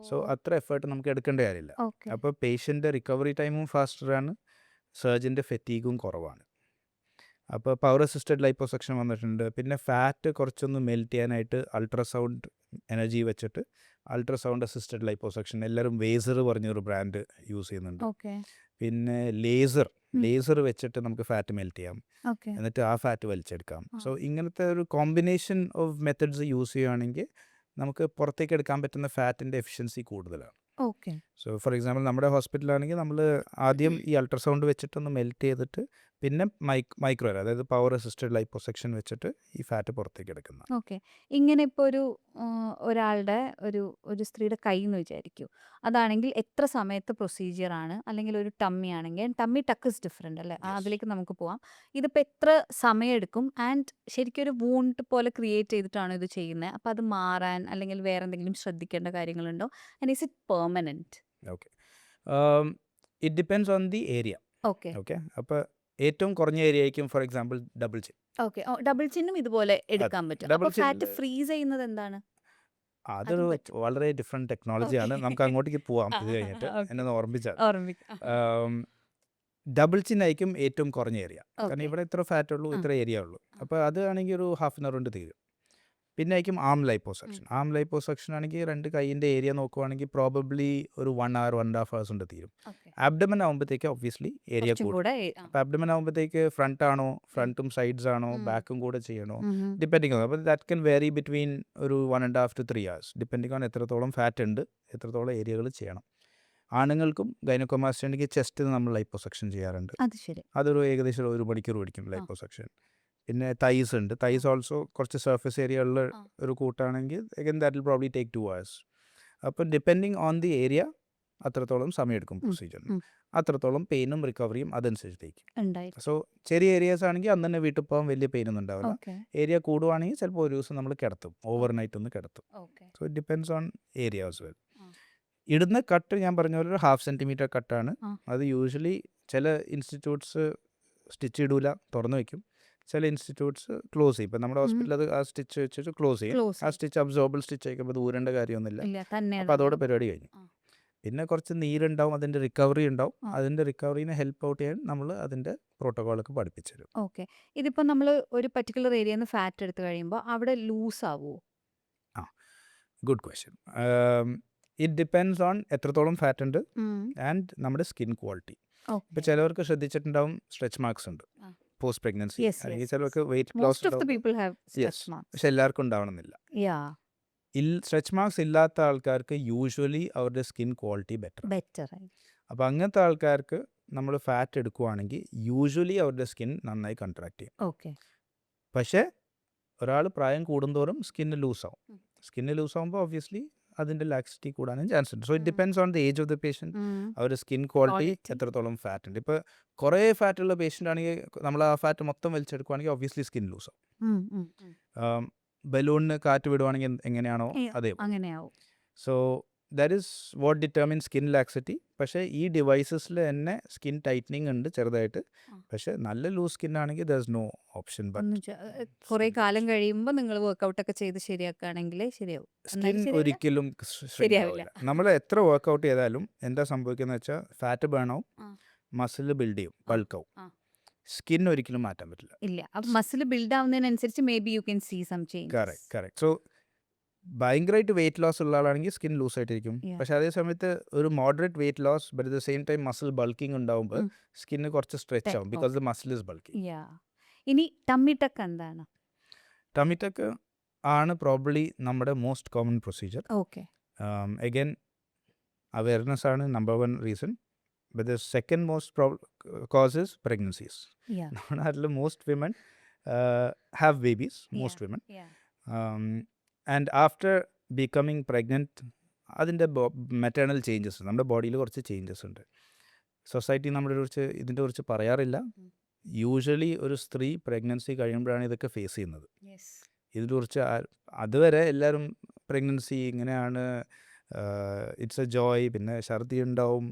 സോ അത്ര എഫേർട്ട് നമുക്ക് എടുക്കേണ്ട കാര്യമില്ല. അപ്പോൾ പേഷ്യൻ്റെ റിക്കവറി ടൈമും ഫാസ്റ്ററാണ്, സർജൻ്റെ ഫെറ്റീഗും കുറവാണ്. അപ്പോൾ പവർ അസിസ്റ്റഡ് ലൈപ്പോസക്ഷൻ വന്നിട്ടുണ്ട്. പിന്നെ ഫാറ്റ് കുറച്ചൊന്ന് മെൽറ്റ് ചെയ്യാനായിട്ട് അൾട്രാസൗണ്ട് എനർജി വെച്ചിട്ട് അൾട്രാസൗണ്ട് അസിസ്റ്റഡ് ലൈപ്പോസക്ഷൻ, എല്ലാവരും വേസർ പറഞ്ഞൊരു ബ്രാൻഡ് യൂസ് ചെയ്യുന്നുണ്ട്. പിന്നെ ലേസർ ലേസർ വെച്ചിട്ട് നമുക്ക് ഫാറ്റ് മെൽറ്റ് ചെയ്യാം, ഓക്കെ. എന്നിട്ട് ആ ഫാറ്റ് വലിച്ചെടുക്കാം. ആ. സോ ഇങ്ങനത്തെ ഒരു കോമ്പിനേഷൻ ഓഫ് മെത്തഡ്സ് യൂസ് ചെയ്യുകയാണെങ്കിൽ നമുക്ക് പുറത്തേക്ക് എടുക്കാൻ പറ്റുന്ന ഫാറ്റിൻ്റെ എഫിഷ്യൻസി കൂടുതലാണ്. ഓക്കെ. സോ ഫോർ എക്സാമ്പിൾ നമ്മുടെ ഹോസ്പിറ്റലാണെങ്കിൽ നമ്മൾ ആദ്യം ഈ അൾട്രാസൗണ്ട് വെച്ചിട്ടൊന്ന് മെൽറ്റ് ചെയ്തിട്ട് പിന്നെ മൈക്രോ അതായത് പവർ അസിസ്റ്റഡ് ലൈപ്പോസെക്ഷൻ വെച്ചിട്ട് ഈ ഫാറ്റ് പുറത്തേക്ക് എടുക്കുന്ന. ഓക്കെ. ഇങ്ങനെ ഇപ്പോൾ ഒരാളുടെ ഒരു സ്ത്രീയുടെ കൈ എന്ന് വിചാരിക്കൂ. അതാണെങ്കിൽ എത്ര സമയത്തെ പ്രൊസീജിയറാണ്? അല്ലെങ്കിൽ ഒരു ടമ്മി ആണെങ്കിൽ ടമ്മി ടക്ക് ഇസ് ഡിഫറെൻ്റ് അല്ലേ? അതിലേക്ക് നമുക്ക് പോവാം. ഇതിപ്പോൾ എത്ര സമയമെടുക്കും? ആൻഡ് ശരിക്കും ഒരു വൂണ്ട് പോലെ ക്രിയേറ്റ് ചെയ്തിട്ടാണോ ഇത് ചെയ്യുന്നത്? അപ്പോൾ അത് മാറാൻ അല്ലെങ്കിൽ വേറെ എന്തെങ്കിലും ശ്രദ്ധിക്കേണ്ട കാര്യങ്ങളുണ്ടോ? And is it permanent? Okay, it depends on the area. Okay. Okay, അപ്പോൾ ഏറ്റവും കുറഞ്ഞ ഏരിയ ആയിരിക്കും for example double chin. Okay. Double ചിന്നും ഇതുപോലെ എടുക്കാൻ പറ്റും. ഡബിൾ അപ്പോൾ ഫാറ്റ് ഫ്രീസ് ചെയ്യുന്നത് എന്താണ്? അതൊരു വളരെ ഡിഫറെൻറ്റ് ടെക്നോളജിയാണ്. നമുക്ക് അങ്ങോട്ടേക്ക് പോവാം ഇത് കഴിഞ്ഞിട്ട്. എന്നെ ഓർമ്മിച്ചാൽ ഡബിൾ ചിൻ ആയിരിക്കും ഏറ്റവും കുറഞ്ഞ ഏരിയ. കാരണം ഇവിടെ ഇത്ര ഫാറ്റ് ഉള്ളൂ, ഇത്ര ഏരിയ ഉള്ളൂ. അപ്പോൾ അത് ആണെങ്കിൽ ഒരു ഹാഫ് ആൻ അവർ കൊണ്ട് തീരും. പിന്നെ ആയിരിക്കും ആം ലൈപ്പോസെക്ഷൻ. ആം ലൈപ്പോസെക്ഷൻ ആണെങ്കിൽ രണ്ട് കൈയിൻ്റെ ഏരിയ നോക്കുവാണെങ്കിൽ പ്രോബബ്ലി ഒരു 1 hour 1.5 hours കൊണ്ട് തീരും. ആബ്ഡമൻ ആകുമ്പോഴത്തേക്ക് ഒബ്വിയസ്ലി ഏരിയ കൂടും. അപ്പോൾ ആബ്ഡമൻ ആകുമ്പോഴത്തേക്ക് ഫ്രണ്ട് ആണോ, ഫ്രണ്ടും സൈഡ്സ് ആണോ, ബാക്കും കൂടെ ചെയ്യണോ, ഡിപ്പെൻഡിങ് ഓൺ. അപ്പോൾ ദാറ്റ് കൻ വേരി ബിറ്റ്വീൻ ഒരു 1.5 to 3 hours ഡിപ്പെൻഡിങ് ഓൺ എത്രത്തോളം ഫാറ്റ് ഉണ്ട്, എത്രത്തോളം ഏരിയകൾ ചെയ്യണം. ആണുങ്ങൾക്കും ഗൈനക്കോമാസ്റ്റിക്ക് ചെസ്റ്റ് നമ്മൾ ലൈപ്പോസെക്ഷൻ ചെയ്യാറുണ്ട്. അതൊരു ഏകദേശം 1 മണിക്കൂർ പിടിക്കും ലൈപ്പോസെക്ഷൻ. പിന്നെ തൈസ് ഉണ്ട്. തൈസ് ഓൾസോ കുറച്ച് സർഫസ് ഏരിയ ഉള്ള ഒരു കൂട്ടാണെങ്കിൽ again that will probably take 2 hours. അപ്പം ഡിപ്പെൻഡിങ് ഓൺ ദി ഏരിയ അത്രത്തോളം സമയമെടുക്കും പ്രൊസീജിയറിന്. അത്രത്തോളം പെയിനും റിക്കവറിയും അതനുസരിച്ചേക്കും. സോ ചെറിയ ഏരിയാസ് ആണെങ്കിൽ അന്ന് തന്നെ വീട്ടിൽ പോകാൻ വലിയ പെയിനൊന്നും ഉണ്ടാവില്ല. ഏരിയ കൂടുവാണെങ്കിൽ ചിലപ്പോൾ ഒരു ദിവസം നമ്മൾ കിടത്തും, ഓവർനൈറ്റ് ഒന്ന് കിടത്തും. So it depends on area as well. ഇടുന്ന കട്ട് ഞാൻ പറഞ്ഞ പോലെ ഒരു 1/2 centimeter കട്ടാണ്. അത് യൂഷ്വലി ചില ഇൻസ്റ്റിറ്റ്യൂട്ട്സ് സ്റ്റിച്ച് ഇടൂല, തുറന്നു വയ്ക്കും. ചില ഇൻസ്റ്റിറ്റ്യൂട്ട്സ് ക്ലോസ് ചെയ്യും. ഇപ്പം നമ്മുടെ ഹോസ്പിറ്റലിൽ അത് ആ സ്റ്റിച്ച് വെച്ചിട്ട് ക്ലോസ് ചെയ്യും. ആ സ്റ്റിച്ച് അബ്സോർബിൾ സ്റ്റിച്ച് ആയിക്കുമ്പോൾ ദൂരേണ്ട കാര്യമൊന്നുമില്ല. അപ്പോൾ അതോടെ പരിപാടി കഴിഞ്ഞു. പിന്നെ കുറച്ച് നീരുണ്ടാവും, അതിൻ്റെ റിക്കവറി ഉണ്ടാവും. അതിൻ്റെ റിക്കവറിനെ ഹെൽപ്പ് ഔട്ട് ചെയ്യാൻ നമ്മൾ അതിൻ്റെ പ്രോട്ടോകോളൊക്കെ പഠിപ്പിച്ചു തരും. ഓക്കെ. ഇതിപ്പോൾ നമ്മൾ ഒരു പർട്ടിക്കുലർ ഏരിയയിൽ നിന്ന് ഫാറ്റ് എടുത്തു കഴിയുമ്പോൾ അവിടെ ലൂസ് ആവുമോ? Good question. It depends on എത്രത്തോളം ഫാറ്റ് ഉണ്ട് ആൻഡ് നമ്മുടെ സ്കിൻ ക്വാളിറ്റി. ഇപ്പോൾ ചിലവർക്ക് ശ്രദ്ധിച്ചിട്ടുണ്ടാവും സ്ട്രെച്ച് മാർക്സ് ഉണ്ട് പോസ്റ്റ് പ്രഗ്നൻസി, അല്ലെങ്കിൽ ചിലർക്ക് വെയിറ്റ് ലോസ് പക്ഷെ എല്ലാവർക്കും ഉണ്ടാവണമെന്നില്ല. സ്ട്രെച്ച് മാർക്സ് ഇല്ലാത്ത ആൾക്കാർക്ക് യൂഷ്വലി അവരുടെ സ്കിൻ ക്വാളിറ്റി ബെറ്റർ. അപ്പോൾ അങ്ങനത്തെ ആൾക്കാർക്ക് നമ്മൾ ഫാറ്റ് എടുക്കുവാണെങ്കിൽ യൂഷ്വലി അവരുടെ സ്കിൻ നന്നായി കൺട്രാക്ട് ചെയ്യും. പക്ഷേ ഒരാൾ പ്രായം കൂടുന്തോറും സ്കിന്ന് ലൂസാവും. സ്കിന്ന് ലൂസാവുമ്പോൾ ഒബ്വിയസ്ലി അതിൻ്റെ ലാക്സിറ്റി കൂടാനും ചാൻസ് ഉണ്ട്. So it depends on the age of the patient, അവരുടെ സ്കിൻ ക്വാളിറ്റി എത്രത്തോളം ഫാറ്റ് ഉണ്ട്. ഇപ്പോൾ കുറേ ഫാറ്റുള്ള പേഷ്യൻ്റ് ആണെങ്കിൽ നമ്മൾ ആ ഫാറ്റ് മൊത്തം വലിച്ചെടുക്കുകയാണെങ്കിൽ ഒബ്വിയസ്ലി സ്കിൻ ലൂസാവും. ബലൂണിന് കാറ്റ് വിടുവാണെങ്കിൽ എങ്ങനെയാണോ അതേ അങ്ങനെയാവും. So that is what determine skin laxity. പക്ഷേ ഈ ഡിവൈസസിൽ തന്നെ സ്കിൻ ടൈറ്റനിങ് ഉണ്ട് ചെറുതായിട്ട്. പക്ഷേ നല്ല ലൂസ് സ്കിൻ ആണെങ്കിൽ ദർ ഇസ് നോ ഓപ്ഷൻ. കുറേ കാലം കഴിയുമ്പോൾ നിങ്ങൾ വർക്കൗട്ട് ഒക്കെ ചെയ്ത് ശരിയാക്കുകയാണെങ്കിൽ ശരിയാവും. സ്കിൻ ഒരിക്കലും ശരിയാവില്ല. നമ്മൾ എത്ര വർക്കൗട്ട് ചെയ്താലും എന്താ സംഭവിക്കുന്നത് വെച്ചാൽ ഫാറ്റ് ബേൺ ആവും, മസിൽ ബിൽഡ് ചെയ്യും, ബൾക്കാവും. സ്കിൻ ഒരിക്കലും മാറ്റാൻ പറ്റില്ല. ഇല്ല. മസിൽ ബിൽഡ് ആവുന്നതിനനുസരിച്ച് maybe you can see some change. Correct. So ഭയങ്കരമായിട്ട് വെയിറ്റ് ലോസ് ഉള്ള ആളാണെങ്കിൽ സ്കിൻ ലൂസ് ആയിട്ടിരിക്കും. പക്ഷെ അതേ സമയത്ത് ഒരു moderate weight loss but at the same time muscle bulking ഉണ്ടാവുമ്പോൾ സ്കിന്ന് കുറച്ച് സ്ട്രെച്ച് ആവും because the muscle is bulking. ഇനി ടമ്മി ടക്ക് എന്താണ്? ടമ്മി ടക്ക് ആണ് പ്രോബ്ലി നമ്മുടെ most common procedure. Again awareness ആണ് number 1 reason. But the second most cause is pregnancies. നമ്മുടെ നാട്ടിൽ most women have babies, most women. And after becoming pregnant അതിൻ്റെ maternal changes, നമ്മുടെ ബോഡിയിൽ കുറച്ച് ചേഞ്ചസ് ഉണ്ട്. സൊസൈറ്റി ഇതിൻ്റെ കുറിച്ച് പറയാറില്ല. യൂഷ്വലി ഒരു സ്ത്രീ പ്രഗ്നൻസി കഴിയുമ്പോഴാണ് ഇതൊക്കെ ഫേസ് ചെയ്യുന്നത്. ഇതിനെക്കുറിച്ച് അതുവരെ എല്ലാവരും പ്രഗ്നൻസി ഇങ്ങനെയാണ്, ഇറ്റ്സ് എ ജോയ്, പിന്നെ ഛർദി ഉണ്ടാവും,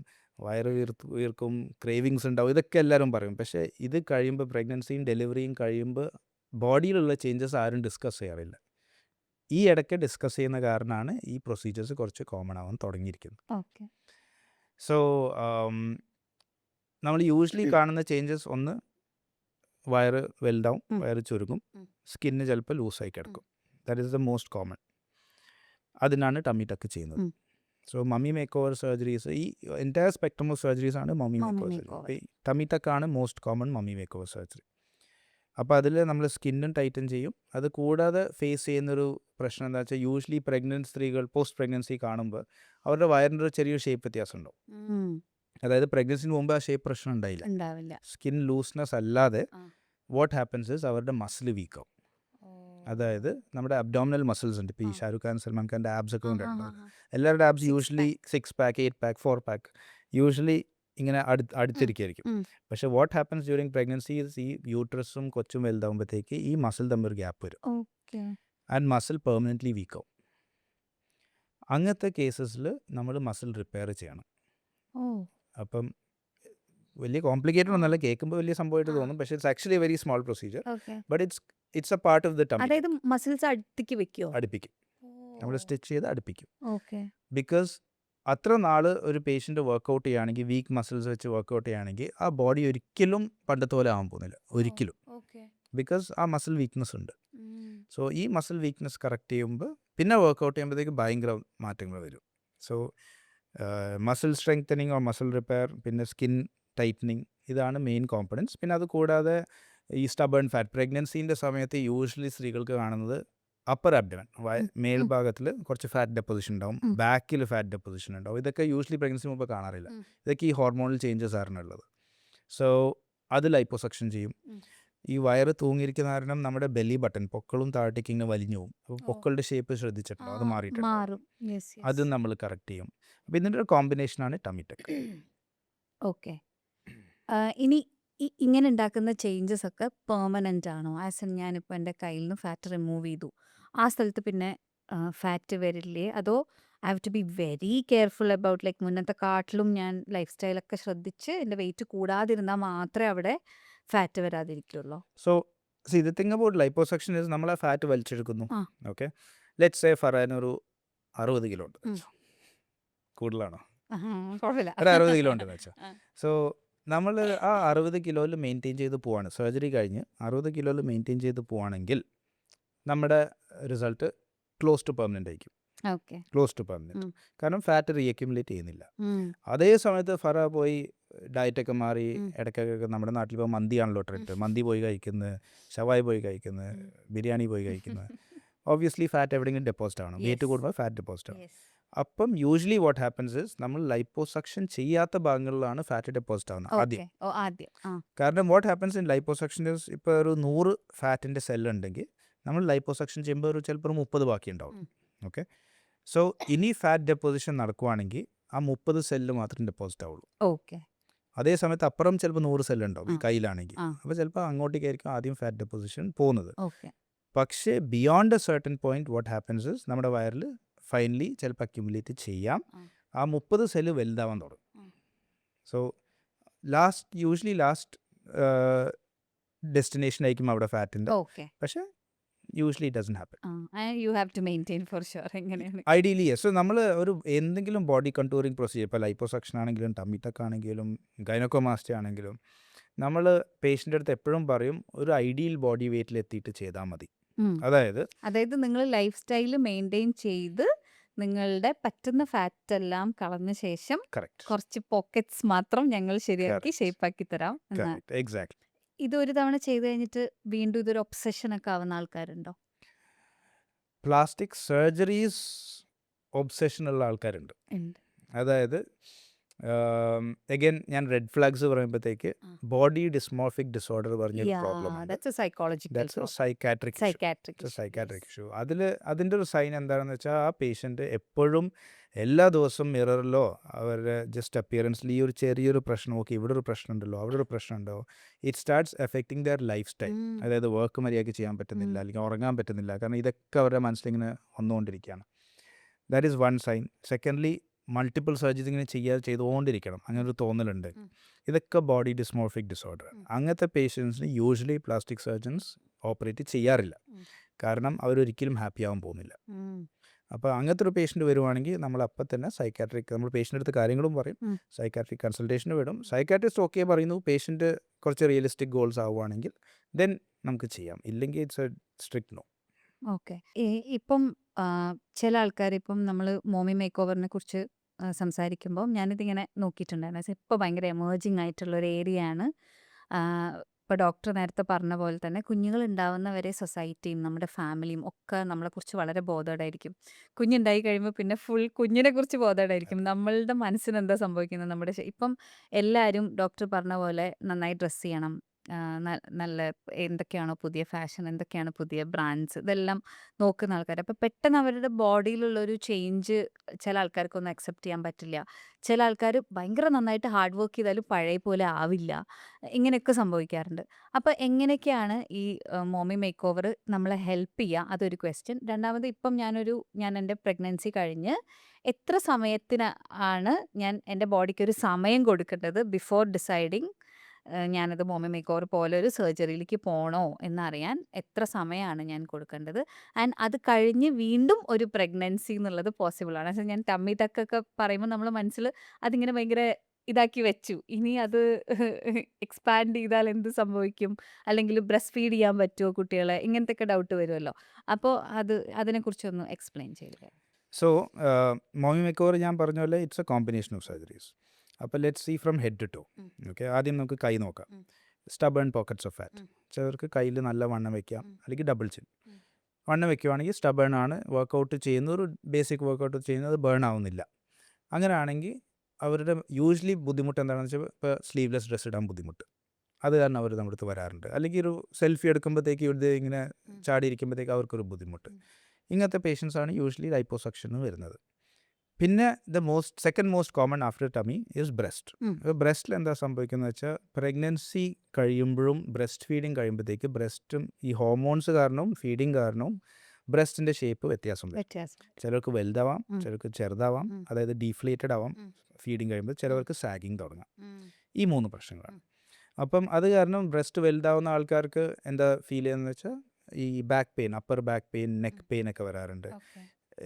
വയറ് വീർക്കും, ക്രേവിങ്സ് ഉണ്ടാവും, ഇതൊക്കെ എല്ലാവരും പറയും. പക്ഷേ ഇത് കഴിയുമ്പോൾ പ്രഗ്നൻസിയും ഡെലിവറിയും കഴിയുമ്പോൾ ബോഡിയിലുള്ള ചേഞ്ചസ് ആരും ഡിസ്കസ് ചെയ്യാറില്ല. ഈ ഇടയ്ക്ക് ഡിസ്കസ് ചെയ്യുന്ന കാരണമാണ് ഈ പ്രൊസീജിയേഴ്സ് കുറച്ച് കോമൺ ആവാൻ തുടങ്ങിയിരിക്കുന്നത്. സോ നമ്മൾ യൂഷ്വലി കാണുന്ന ചേഞ്ചസ് ഒന്ന് വയറ് വലുതാവും, വയറ് ചുരുങ്ങും, സ്കിന്ന് ചിലപ്പോൾ ലൂസായി കിടക്കും. That is the most common. അതിനാണ് ടമ്മി ടക്ക് ചെയ്യുന്നത്. So mummy makeover surgeries ഈ എൻറ്റയർ സ്പെക്ട്രം ഓഫ് സർജറീസ് ആണ് mummy make mummy over makeover. Surgery. Tummy ടക്കാണ് most common mummy makeover surgery. അപ്പോൾ അതിൽ നമ്മൾ സ്കിന്നും ടൈറ്റൻ ചെയ്യും. അത് കൂടാതെ ഫേസ് ചെയ്യുന്നൊരു പ്രശ്നം എന്താ വെച്ചാൽ യൂഷ്വലി പ്രഗ്നൻറ്റ് സ്ത്രീകൾ പോസ്റ്റ് പ്രഗ്നൻസി കാണുമ്പോൾ അവരുടെ വയറിൻ്റെ ഒരു ചെറിയൊരു ഷേപ്പ് വ്യത്യാസം ഉണ്ടാവും. ഉം. അതായത് പ്രഗ്നൻസിന് മുമ്പ് ആ ഷേപ്പ് പ്രശ്നം ഉണ്ടായില്ല. ഉണ്ടാവില്ല. സ്കിൻ ലൂസ്നെസ് അല്ലാതെ ആ. വാട്ട് ഹാപ്പൻസ് ഇസ് അവരുടെ മസിൽ വീക്കാവും. അതായത് നമ്മുടെ അബ്ഡോമിനൽ മസിൽസ് ഉണ്ട്. ഇപ്പോൾ ഈ ആ. ഷാരൂഖ് ഖാൻ സൽമാൻ ഖാൻ്റെ ആബ്സ് ഒക്കെ ആ, ആ, ഉണ്ടായിരുന്നു. ആ, ആ. എല്ലാവരുടെ abs 6 usually 6 pack 8 pack 4 pack usually ഇങ്ങനെ അടുത്തിരിക്കുകയായിരിക്കും. ഉം. പക്ഷേ വാട്ട് ഹാപ്പൻസ് ഡ്യൂറിങ് പ്രഗ്നൻസി ഈ യൂട്രസും കൊച്ചും വലുതാകുമ്പോഴത്തേക്ക് ഈ മസിൽ തമ്മിൽ ഒരു ഗ്യാപ്പ് വരും. ഓക്കെ. ആൻഡ് മസിൽ പെർമനൻ്റ്ലി വീക്കാവും. അങ്ങനത്തെ കേസസിൽ നമ്മൾ മസിൽ റിപ്പയർ ചെയ്യണം. ഓ. അപ്പം വലിയ കോംപ്ലിക്കേറ്റഡ് ഒന്നല്ല, കേൾക്കുമ്പോൾ വലിയ സംഭവമായിട്ട് ആ. തോന്നും. പക്ഷേ it's actually A very small procedure. Okay. But it's A part of the tummy. അതായത് മസിൽസ് അടുത്തേക്ക് വെക്കോ? അടുപ്പിക്കും. നമ്മൾ സ്റ്റിച്ച് ചെയ്ത് അടുപ്പിക്കും. ഓക്കെ. ബിക്കോസ് അത്ര നാൾ ഒരു പേഷ്യൻ്റ് വർക്കൗട്ട് ചെയ്യുകയാണെങ്കിൽ, വീക്ക് മസിൽസ് വെച്ച് വർക്കൗട്ട് ചെയ്യുകയാണെങ്കിൽ ആ ബോഡി ഒരിക്കലും പണ്ടത്തെ പോലെ ആവാൻ പോകുന്നില്ല. ഒരിക്കലും. ഓക്കെ. ബിക്കോസ് ആ മസിൽ വീക്ക്നെസ് ഉണ്ട്. സോ ഈ മസിൽ വീക്ക്നെസ് കറക്റ്റ് ചെയ്യുമ്പോൾ പിന്നെ വർക്കൗട്ട് ചെയ്യുമ്പോഴത്തേക്ക് ഭയങ്കര മാറ്റങ്ങൾ വരും. So muscle strengthening or muscle repair, പിന്നെ സ്കിൻ ടൈറ്റനിങ്, ഇതാണ് മെയിൻ കോമ്പണൻസ്. പിന്നെ അത് കൂടാതെ ഈ സ്റ്റബേൺ ഫാറ്റ് പ്രഗ്നൻസീൻ്റെ സമയത്ത് യൂഷ്വലി സ്ത്രീകൾക്ക് കാണുന്നത് അപ്പർ അബ്ഡമൻ മേൽഭാഗത്തിൽ കുറച്ച് ഫാറ്റ് ഡെപ്പോസിഷൻ ഉണ്ടാവും, ബാക്കിൽ ഫാറ്റ് ഡെപ്പോസിഷൻ ഉണ്ടാവും. ഇതൊക്കെ യൂഷ്വലി പ്രഗ്നൻസി മുമ്പ് കാണാറില്ല. ഇതൊക്കെ ഈ ഹോർമോണൽ ചേഞ്ചസ് ആണുള്ളത്. സോ അത് ലൈപ്പോസക്ഷൻ ചെയ്യും. ഈ വയറ് തൂങ്ങിയിരിക്കുന്ന കാരണം നമ്മുടെ ബെല്ലി ബട്ടൺ പൊക്കളും താഴത്തേക്ക് ഇങ്ങനെ വലിഞ്ഞു പോകും. അപ്പോൾ പൊക്കളുടെ ഷേപ്പ് ശ്രദ്ധിച്ചിട്ടുണ്ടോ? അത് മാറിയിട്ടുണ്ടോ? മാറും. യെസ്. അതും നമ്മൾ കറക്റ്റ് ചെയ്യും. അപ്പോൾ ഇതിൻ്റെ ഒരു കോമ്പിനേഷനാണ് ടമ്മി ടക്ക്. ഓക്കെ. ഇനി ഇങ്ങനെ ഉണ്ടാക്കുന്ന ചേഞ്ചസ് ഒക്കെ പെർമനൻ്റ് ആണോ? ആസ് ഇൻ ഞാനിപ്പോൾ എൻ്റെ കയ്യിൽ നിന്ന് ഫാറ്റ് റിമൂവ് ചെയ്തു, ആ സ്ഥലത്ത് പിന്നെ ഫാറ്റ് വരില്ലേ? അതോ I have to be very careful about like മുന്നത്തെ കാട്ടിലും ഞാൻ ലൈഫ് സ്റ്റൈലൊക്കെ ശ്രദ്ധിച്ച് എൻ്റെ വെയിറ്റ് കൂടാതിരുന്നാൽ മാത്രമേ അവിടെ ഫാറ്റ് വരാതിരിക്കുള്ളൂ? So the thing about liposuction is നമ്മൾ ആ ഫാറ്റ് വലിച്ചെടുക്കുന്നു. ആ. ഓക്കെ, ലെറ്റ്സ് സേ ഫറാനൊരു 60 കിലോ ഉണ്ട്. കൂടുതലാണോ? കുഴപ്പമില്ല. ഒരു 60 കിലോ ഉണ്ടെന്ന് വെച്ചാൽ. ആ. സോ നമ്മൾ ആ 60 കിലോയിൽ മെയിൻറ്റെയിൻ ചെയ്ത് പോവാണ്, സർജറി കഴിഞ്ഞ് 60 കിലോയിൽ മെയിൻറ്റെയിൻ ചെയ്ത് പോവാണെങ്കിൽ നമ്മുടെ റിസൾട്ട് ക്ലോസ് ടു പെർമനൻ്റ് ആയിരിക്കും. ഓക്കെ. Close to permanent. കാരണം ഫാറ്റ് റീഅക്യുമുലേറ്റ് ചെയ്യുന്നില്ല. ഉം. അതേ സമയത്ത് ഫറ പോയി ഡയറ്റൊക്കെ മാറി ഉം. ഇടയ്ക്കൊക്കെ നമ്മുടെ നാട്ടിൽ ഇപ്പോൾ മന്തിയാണല്ലോ ട്രെൻഡ്. മന്തി പോയി കഴിക്കുന്നത്, ഷവായി പോയി കഴിക്കുന്നത്, ബിരിയാണി പോയി കഴിക്കുന്നത്. ഒബ്വിയസ്ലി ഫാറ്റ് എവിടെയെങ്കിലും ഡെപ്പോസിറ്റ് ആവണം. Weight Yes. കൂടുമ്പോൾ ഫാറ്റ് ഡെപ്പോസിറ്റ് ആവും. Yes. അപ്പം യൂഷ്വലി വാട്ട് ഹാപ്പൻസ് ഇസ് നമ്മൾ ലൈപ്പോസക്ഷൻ ചെയ്യാത്ത ഭാഗങ്ങളിലാണ് ഫാറ്റ് ഡെപ്പോസിറ്റ് ആവുന്നത് ആദ്യം. ഓക്കെ. ഓ, ആദ്യം. ആ. കാരണം what happens in liposuction is ഇപ്പോൾ ഒരു 100 ഫാറ്റിൻ്റെ സെല്ലുണ്ടെങ്കിൽ നമ്മൾ ലൈപ്പോസക്ഷൻ ചെയ്യുമ്പോൾ ചിലപ്പോൾ ഒരു 30 ബാക്കി ഉണ്ടാവും. ഓക്കെ, സോ ഇനി ഫാറ്റ് ഡെപ്പോസിഷൻ നടക്കുവാണെങ്കിൽ ആ 30 സെല്ല് മാത്രം ഡെപ്പോസിറ്റ് ആവുള്ളൂ. ഓക്കെ. അതേ സമയത്ത് അപ്പുറം ചിലപ്പോൾ 100 സെല്ല് ഉണ്ടാവും ഈ ആ. കയ്യിലാണെങ്കിൽ. ആ. അപ്പോൾ ചിലപ്പോൾ അങ്ങോട്ടേക്കായിരിക്കും ആദ്യം ഫാറ്റ് ഡെപ്പോസിഷൻ പോകുന്നത്. ഓക്കെ. പക്ഷേ beyond A certain point what happens is നമ്മുടെ വയറിൽ ഫൈനലി ചിലപ്പോൾ അക്യുമുലേറ്റ് ചെയ്യാം. ആ. ആ 30 സെല്ല് വലുതാവാൻ തുടങ്ങും. ഉം. സോ യൂഷ്വലി ലാസ്റ്റ് ഡെസ്റ്റിനേഷൻ ആയിരിക്കും അവിടെ ഫാറ്റിൻ്റെ. ഓക്കെ. പക്ഷേ usually it doesn't happen. You have to maintain for sure. എങ്ങനെയാണ്? Ideally yes. സോ നമ്മൾ ഒരു എന്തെങ്കിലും ബോഡി കണ്ടൂറിങ് പ്രൊസീജിയർ, ഇപ്പോൾ ലൈപ്പോസക്ഷൻ ആണെങ്കിലും ടമ്മി ടക്ക് ആണെങ്കിലും ഗൈനക്കോമാസ്റ്റി ആണെങ്കിലും നമ്മൾ പേഷ്യൻ്റെ അടുത്ത് എപ്പോഴും പറയും ഒരു ഐഡിയൽ ബോഡി വെയ്റ്റിൽ എത്തിയിട്ട് ചെയ്താൽ മതി. അതായത് നിങ്ങൾ ലൈഫ് സ്റ്റൈൽ മെയിൻറ്റെയിൻ ചെയ്ത് നിങ്ങളുടെ പറ്റുന്ന ഫാറ്റ് എല്ലാം കളഞ്ഞ ശേഷം കറക്റ്റ് കുറച്ച് പോക്കറ്റ്സ് മാത്രം ഞങ്ങൾ ശരിയാക്കി Correct. ഷേപ്പാക്കി തരാം എന്നാണ്. Correct exactly. ഇത് ഒരു തവണ ചെയ്ത് കഴിഞ്ഞിട്ട് വീണ്ടും ഇതൊരു ഒബ്സഷൻ ഒക്കെ ആവുന്ന ആൾക്കാരുണ്ടോ? പ്ലാസ്റ്റിക് സർജറീസ് ഒബ്സെഷനുള്ള ആൾക്കാരുണ്ട്. ഉണ്ട്. അതായത് അഗൈൻ ഞാൻ റെഡ് ഫ്ലാഗ്സ് പറയുമ്പോഴത്തേക്ക് ബോഡി ഡിസ്മോർഫിക് ഡിസോർഡർ പറഞ്ഞൊരു പ്രോബ്ലം ഉണ്ട്. That's A psychological that's A psychiatric psychiatric issue. അതിൻ്റെ ഒരു സൈൻ എന്താണെന്ന് വെച്ചാൽ ആ പേഷ്യൻ്റ് എപ്പോഴും എല്ലാ ദിവസവും മിററിലോ അവരുടെ ജസ്റ്റ് അപ്പിയറൻസിൽ ഈ ഒരു ചെറിയൊരു പ്രശ്നം, ഓക്കെ ഇവിടെ ഒരു പ്രശ്നം ഉണ്ടല്ലോ അവിടെ ഒരു പ്രശ്നം ഉണ്ടോ, it starts affecting their life style. അതായത് വർക്ക് മര്യാദയ്ക്ക് ചെയ്യാൻ പറ്റുന്നില്ല, അല്ലെങ്കിൽ ഉറങ്ങാൻ പറ്റുന്നില്ല. കാരണം ഇതൊക്കെ അവരുടെ മനസ്സിലിങ്ങനെ വന്നുകൊണ്ടിരിക്കുകയാണ്. That is one sign. Secondly multiple surgery ഇങ്ങനെ ചെയ്തുകൊണ്ടിരിക്കണം, അങ്ങനെ ഒരു തോന്നലുണ്ട്. ഇതൊക്കെ ബോഡി ഡിസ്മോർഫിക് ഡിസോർഡർ. അങ്ങനത്തെ പേഷ്യൻസിന് യൂഷ്വലി പ്ലാസ്റ്റിക് സർജൻസ് ഓപ്പറേറ്റ് ചെയ്യാറില്ല. കാരണം അവരൊരിക്കലും ഹാപ്പി ആവാൻ പോകുന്നില്ല. അപ്പോൾ അങ്ങനത്തെ ഒരു പേഷ്യൻ്റ് വരുവാണെങ്കിൽ നമ്മൾ അപ്പം തന്നെ നമ്മൾ പേഷ്യൻ്റ് അടുത്ത് കാര്യങ്ങളും പറയും, സൈക്കാട്രിക് കൺസൾട്ടേഷന് വിടും. സൈക്കാട്രിസ്റ്റ് ഓക്കെ പറയുന്നു, പേഷ്യൻ്റ് കുറച്ച് റിയലിസ്റ്റിക് ഗോൾസ് ആവുകയാണെങ്കിൽ ദെൻ നമുക്ക് ചെയ്യാം. ഇല്ലെങ്കിൽ it's a strict no. Okay. ഇപ്പം ചില ആൾക്കാർ ഇപ്പം നമ്മൾ മോമി മേക്ക് ഓവറിനെ കുറിച്ച് സംസാരിക്കുമ്പോൾ ഞാനിതിങ്ങനെ നോക്കിയിട്ടുണ്ടായിരുന്നു. ഇപ്പോൾ ഭയങ്കര എമേർജിങ് ആയിട്ടുള്ള ഒരു ഏരിയയാണ്. ഇപ്പോൾ ഡോക്ടർ നേരത്തെ പറഞ്ഞ പോലെ തന്നെ കുഞ്ഞുങ്ങൾ ഉണ്ടാവുന്നവരെ സൊസൈറ്റിയും നമ്മുടെ ഫാമിലിയും ഒക്കെ നമ്മളെക്കുറിച്ച് വളരെ ബോധേഡായിരിക്കും. കുഞ്ഞുണ്ടായി കഴിയുമ്പോൾ പിന്നെ ഫുൾ കുഞ്ഞിനെ കുറിച്ച് ബോധേഡായിരിക്കും. നമ്മളുടെ മനസ്സിന് എന്താ സംഭവിക്കുന്നത്, നമ്മുടെ ഇപ്പം എല്ലാവരും ഡോക്ടർ പറഞ്ഞ പോലെ നന്നായി ഡ്രസ്സ് ചെയ്യണം. നല്ല എന്തൊക്കെയാണോ പുതിയ ഫാഷൻ, എന്തൊക്കെയാണ് പുതിയ ബ്രാൻഡ്സ്, ഇതെല്ലാം നോക്കുന്ന ആൾക്കാർ. അപ്പോൾ പെട്ടെന്ന് അവരുടെ ബോഡിയിലുള്ളൊരു ചേഞ്ച് ചില ആൾക്കാർക്കൊന്നും അക്സെപ്റ്റ് ചെയ്യാൻ പറ്റില്ല. ചില ആൾക്കാർ ഭയങ്കര നന്നായിട്ട് ഹാർഡ് വർക്ക് ചെയ്താലും പഴയ പോലെ ആവില്ല. ഇങ്ങനെയൊക്കെ സംഭവിക്കാറുണ്ട്. അപ്പോൾ എങ്ങനെയൊക്കെയാണ് ഈ മോമി മേക്ക് ഓവർ നമ്മളെ ഹെൽപ്പ് ചെയ്യുക, അതൊരു ക്വസ്റ്റ്യൻ. രണ്ടാമത് ഇപ്പം ഞാൻ എൻ്റെ പ്രഗ്നൻസി കഴിഞ്ഞ് എത്ര സമയത്തിന് ആണ് ഞാൻ എൻ്റെ ബോഡിക്കൊരു സമയം കൊടുക്കേണ്ടത് ബിഫോർ ഡിസൈഡിങ് ഞാനത് മോമി മേക്ക് ഓവർ പോലെ ഒരു സർജറിയിലേക്ക് പോകണോ എന്നറിയാൻ എത്ര സമയമാണ് ഞാൻ കൊടുക്കേണ്ടത്? ആൻഡ് അത് കഴിഞ്ഞ് വീണ്ടും ഒരു പ്രഗ്നൻസി എന്നുള്ളത് പോസിബിൾ ആണ്. പക്ഷേ ഞാൻ ടമ്മി ടക്കൊക്കെ പറയുമ്പോൾ നമ്മൾ മനസ്സിൽ അതിങ്ങനെ ഭയങ്കര ഇതാക്കി വെച്ചു. ഇനി അത് എക്സ്പാൻഡ് ചെയ്താൽ എന്ത് സംഭവിക്കും? അല്ലെങ്കിൽ ബ്രസ്റ്റ് ഫീഡ് ചെയ്യാൻ പറ്റുമോ കുട്ടികളെ? ഇങ്ങനത്തെയൊക്കെ ഡൗട്ട് വരുമല്ലോ. അപ്പോൾ അതിനെക്കുറിച്ചൊന്ന് എക്സ്പ്ലെയിൻ ചെയ്തു. സോ മോമി മേക്ക് ഓവർ ഞാൻ പറഞ്ഞ പോലെ it's a combination of surgeries. അപ്പോൾ let's see from head to. Okay, ആദ്യം നമുക്ക് കൈ നോക്കാം. Stubborn pockets of fat. ചിലർക്ക് കയ്യിൽ നല്ല വണ്ണം വയ്ക്കാം, അല്ലെങ്കിൽ ഡബിൾ ചിൻ. വണ്ണം വയ്ക്കുവാണെങ്കിൽ സ്റ്റബേൺ ആണ്, വർക്കൗട്ട് ചെയ്യുന്ന ഒരു ബേസിക് വർക്കൗട്ട് ചെയ്യുന്നത് ബേൺ ആവുന്നില്ല. അങ്ങനെയാണെങ്കിൽ അവരുടെ യൂഷ്വലി ബുദ്ധിമുട്ട് എന്താണെന്ന് വെച്ചാൽ ഇപ്പോൾ സ്ലീവ്ലെസ് ഡ്രസ്സ് ഇടാൻ ബുദ്ധിമുട്ട്. അത് കാരണം അവർ നമ്മുടെ അടുത്ത് വരാറുണ്ട്. അല്ലെങ്കിൽ ഒരു സെൽഫി എടുക്കുമ്പോഴത്തേക്ക് ഇവിടെ ഇങ്ങനെ ചാടിയിരിക്കുമ്പോഴത്തേക്ക് അവർക്കൊരു ബുദ്ധിമുട്ട്. ഇങ്ങനത്തെ പേഷ്യൻസ് ആണ് യൂഷ്വലി ലൈപ്പോസക്ഷന് വരുന്നത്. പിന്നെ second most common after tummy is breast. ബ്രസ്റ്റിൽ എന്താ സംഭവിക്കുന്നത് വെച്ചാൽ പ്രഗ്നൻസി കഴിയുമ്പോഴും ബ്രസ്റ്റ് ഫീഡിങ് കഴിയുമ്പോഴത്തേക്ക് ബ്രസ്റ്റും ഈ ഹോർമോൺസ് കാരണവും ഫീഡിങ് കാരണവും ബ്രസ്റ്റിൻ്റെ ഷേപ്പ് വ്യത്യാസം വരും. ചിലർക്ക് വലുതാവാം, ചിലർക്ക് ചെറുതാവാം, അതായത് ഡീഫ്ലേറ്റഡ് ആവാം ഫീഡിങ് കഴിയുമ്പോൾ, ചിലവർക്ക് സാഗിങ് തുടങ്ങാം. ഈ 3 പ്രശ്നങ്ങളാണ്. അപ്പം അത് കാരണം ബ്രസ്റ്റ് വലുതാവുന്ന ആൾക്കാർക്ക് എന്താ ഫീൽ ചെയ്യുന്നതെന്ന് വെച്ചാൽ ഈ back pain, upper back pain, neck pain ഒക്കെ വരാറുണ്ട്.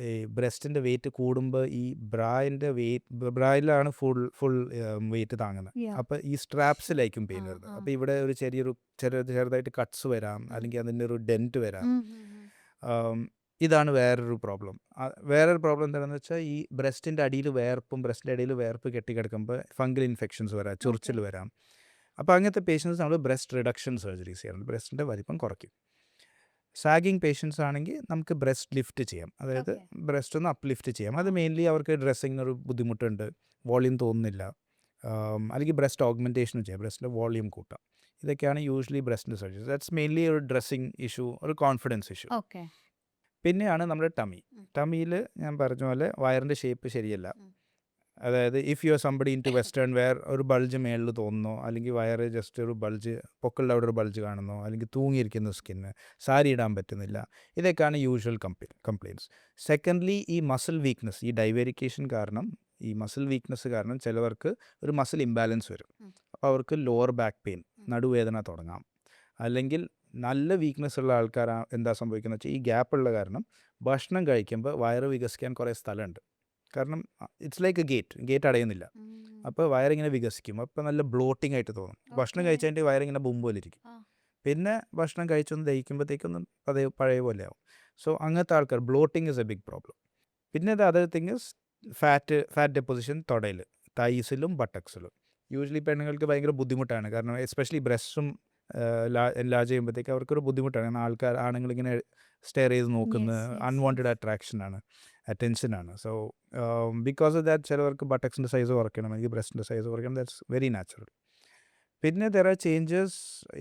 ഈ ബ്രസ്റ്റിൻ്റെ വെയിറ്റ് കൂടുമ്പോൾ ഈ ബ്രായിലാണ് ഫുൾ വെയിറ്റ് താങ്ങുന്നത്. അപ്പോൾ ഈ സ്ട്രാപ്സിലായിരിക്കും പെയിൻ വരുന്നത്. അപ്പോൾ ഇവിടെ ഒരു ചെറുതായിട്ട് കട്ട്സ് വരാം, അല്ലെങ്കിൽ അതിൻ്റെ ഒരു ഡെൻറ്റ് വരാം. ഇതാണ് വേറൊരു പ്രോബ്ലം. വേറൊരു പ്രോബ്ലം എന്താണെന്ന് വെച്ചാൽ ഈ ബ്രസ്റ്റിൻ്റെ അടിയിൽ വേർപ്പ് കെട്ടിക്കിടക്കുമ്പോൾ ഫംഗൽ ഇൻഫെക്ഷൻസ് വരാം, ചൊറിച്ചിൽ വരാം. അപ്പോൾ അങ്ങനത്തെ പേഷ്യൻസ് നമ്മൾ ബ്രസ്റ്റ് റിഡക്ഷൻ സർജറീസ് ചെയ്യാറുണ്ട്. ബ്രസ്റ്റിൻ്റെ വലിപ്പം കുറയ്ക്കും. സാഗിങ് പേഷ്യൻസ് ആണെങ്കിൽ നമുക്ക് ബ്രസ്റ്റ് ലിഫ്റ്റ് ചെയ്യാം, അതായത് ബ്രസ്റ്റ് ഒന്ന് അപ്ലിഫ്റ്റ് ചെയ്യാം. അത് മെയിൻലി അവർക്ക് ഡ്രസ്സിങ്ങിനൊരു ബുദ്ധിമുട്ടുണ്ട്, വോളിയം തോന്നുന്നില്ല, അല്ലെങ്കിൽ ബ്രസ്റ്റ് ഓഗ്മെൻറ്റേഷനും ചെയ്യാം, ബ്രസ്റ്റിൻ്റെ വോളിയം കൂട്ടാം. ഇതൊക്കെയാണ് യൂഷ്വലി ബ്രസ്റ്റിൻ്റെ സർജറി. ദാറ്റ്സ് മെയിൻലി ഒരു ഡ്രസ്സിങ് ഇഷ്യൂ, ഒരു കോൺഫിഡൻസ് ഇഷ്യൂ. പിന്നെയാണ് നമ്മുടെ ടമിയിൽ ഞാൻ പറഞ്ഞ പോലെ വയറിൻ്റെ ഷേപ്പ് ശരിയല്ല. അതായത് if you are somebody into western wear, ഒരു ബൾജ് മേളിൽ തോന്നുന്നോ, അല്ലെങ്കിൽ വയറ് ജസ്റ്റ് ഒരു ബൾജ്, പൊക്കളുടെ അവിടെ ഒരു ബൾജ് കാണുന്നോ, അല്ലെങ്കിൽ തൂങ്ങിയിരിക്കുന്ന സ്കിന്ന്, സാരി ഇടാൻ പറ്റുന്നില്ല, ഇതൊക്കെയാണ് യൂഷ്വൽ കംപ്ലയിൻറ്റ്സ്. സെക്കൻഡ്ലി ഈ മസിൽ വീക്ക്നെസ്, ഈ ഡൈവേരിക്കേഷൻ കാരണം, ഈ മസിൽ വീക്ക്നെസ് കാരണം ചിലവർക്ക് ഒരു മസിൽ ഇംബാലൻസ് വരും. അപ്പോൾ അവർക്ക് ലോവർ ബാക്ക് പെയിൻ, നടുവേദന തുടങ്ങാം. അല്ലെങ്കിൽ നല്ല വീക്ക്നെസ് ഉള്ള ആൾക്കാർ എന്താ സംഭവിക്കുന്നത് വെച്ചാൽ ഈ ഗ്യാപ്പുള്ള കാരണം ഭക്ഷണം കഴിക്കുമ്പോൾ വയറ് വികസിക്കാൻ കുറേ സ്ഥലമുണ്ട്. കാരണം ഇറ്റ്സ് ലൈക്ക് എ ഗേറ്റ് അടയുന്നില്ല. അപ്പോൾ വയറിങ്ങനെ വികസിക്കും. അപ്പോൾ നല്ല ബ്ലോട്ടിംഗ് ആയിട്ട് തോന്നും. ഭക്ഷണം കഴിച്ചതിൻ്റെ വയറിങ്ങനെ ബുമ്പോലിരിക്കും. പിന്നെ ഭക്ഷണം കഴിച്ചൊന്ന് ദഹിക്കുമ്പോഴത്തേക്കൊന്നും അതേ പഴയ പോലെ ആവും. സോ അങ്ങനത്തെ ആൾക്കാർ bloating is a big problem. പിന്നെ other thing is fat deposition തൊടയിൽ, തൈസിലും ബട്ടക്സിലും. യൂഷ്വലി പെണ്ണുങ്ങൾക്ക് ഭയങ്കര ബുദ്ധിമുട്ടാണ്. കാരണം എസ്പെഷ്യലി ബ്രസ്റ്റും എൻലാർജ് ചെയ്യുമ്പോഴത്തേക്ക് അവർക്കൊരു ബുദ്ധിമുട്ടാണ്. കാരണം ആണുങ്ങളിങ്ങനെ സ്റ്റെയർ ചെയ്ത് നോക്കുന്നത് അൺവാണ്ടഡ് അട്രാക്ഷനാണ്, അറ്റൻഷനാണ്. സോ ബിക്കോസ് ഓഫ് ദാറ്റ് ചിലവർക്ക് ബട്ടക്സിൻ്റെ സൈസ് കുറയ്ക്കണം, അല്ലെങ്കിൽ ബ്രസ്റ്റിൻ്റെ സൈസ് കുറയ്ക്കണം. That's very natural. പിന്നെ there are changes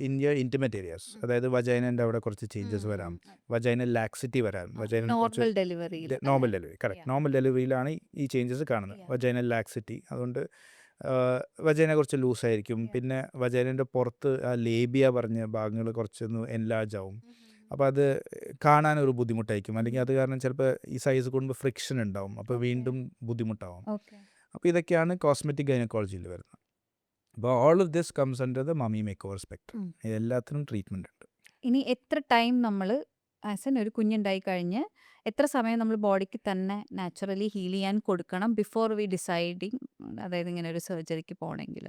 in your intimate areas. അതായത് വജൈനൻ്റെ അവിടെ കുറച്ച് ചേഞ്ചസ് വരാം, വജൈനൽ ലാക്സിറ്റി വരാം. നോർമൽ ഡെലിവറി കറക്റ്റ്, നോർമൽ ഡെലിവറിയിലാണ് ഈ ചേഞ്ചസ് കാണുന്നത്, വജൈനൽ ലാക്സിറ്റി. അതുകൊണ്ട് വജൈന കുറച്ച് ലൂസായിരിക്കും. പിന്നെ വജൈനൻ്റെ പുറത്ത് ആ ലേബിയ പറഞ്ഞ ഭാഗങ്ങൾ കുറച്ചൊന്ന് എൻലാർജ് ആവും. അപ്പോൾ അത് കാണാനൊരു ബുദ്ധിമുട്ടായിരിക്കും. അല്ലെങ്കിൽ അത് കാരണം ചിലപ്പോൾ ഈ സൈസ് കൂടുമ്പോൾ ഫ്രിക്ഷൻ ഉണ്ടാവും, അപ്പോൾ വീണ്ടും ബുദ്ധിമുട്ടാവും. അപ്പോൾ ഇതൊക്കെയാണ് കോസ്മെറ്റിക് ഗൈനക്കോളജിയിൽ വരുന്നത്. അപ്പോൾ all of this comes under the mummy make over spectrum. എല്ലാത്തിനും ട്രീറ്റ്മെൻറ്റ് ഉണ്ട്. ഇനി എത്ര ടൈം നമ്മൾ ഒരു കുഞ്ഞുണ്ടായി കഴിഞ്ഞ് എത്ര സമയം നമ്മൾ ബോഡിക്ക് തന്നെ നാച്ചുറലി ഹീൽ ചെയ്യാൻ കൊടുക്കണം ബിഫോർ വി ഡിസൈഡിങ്, അതായത് ഇങ്ങനെ ഒരു സർജറിക്ക് പോകണമെങ്കിൽ?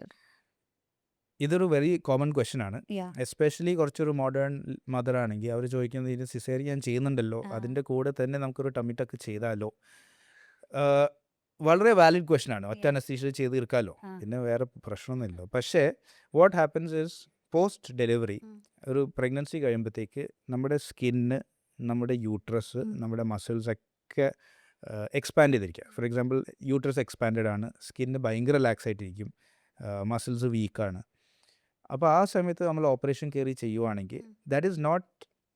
ഇതൊരു വെരി കോമൺ ക്വസ്റ്റ്യൻ ആണ്. യാ എസ്പെഷ്യലി കുറച്ചൊരു മോഡേൺ മദർ ആണെങ്കിൽ അവർ ചോദിക്കുന്നത് ഇത് സിസേറിയൻ ചെയ്യുന്നുണ്ടല്ലോ, ആ. അതിൻ്റെ കൂടെ തന്നെ നമുക്കൊരു ടമ്മി ടക്ക് ചെയ്താലോ. വളരെ വാലിഡ് ക്വസ്റ്റ്യൻ ആണ്. ഒറ്റ Yeah. അനസ്തീഷ്യ ചെയ്ത് തീർക്കാമല്ലോ, ആ. പിന്നെ വേറെ പ്രശ്നമൊന്നുമില്ല. പക്ഷേ what happens is post delivery ഉം. ഒരു പ്രഗ്നൻസി കഴിയുമ്പോഴത്തേക്ക് നമ്മുടെ സ്കിന്ന്, നമ്മുടെ യൂട്രസ്, നമ്മുടെ മസിൽസ് ഒക്കെ എക്സ്പാൻഡ് ചെയ്തിരിക്കുക. ഫോർ എക്സാമ്പിൾ യൂട്രസ് എക്സ്പാൻഡഡ് ആണ്, സ്കിന്ന് ഭയങ്കര ലാക്സ് ആയിട്ടിരിക്കും, മസിൽസ് വീക്കാണ്. അപ്പോൾ ആ സമയത്ത് നമ്മൾ ഓപ്പറേഷൻ കയറി ചെയ്യുവാണെങ്കിൽ that is not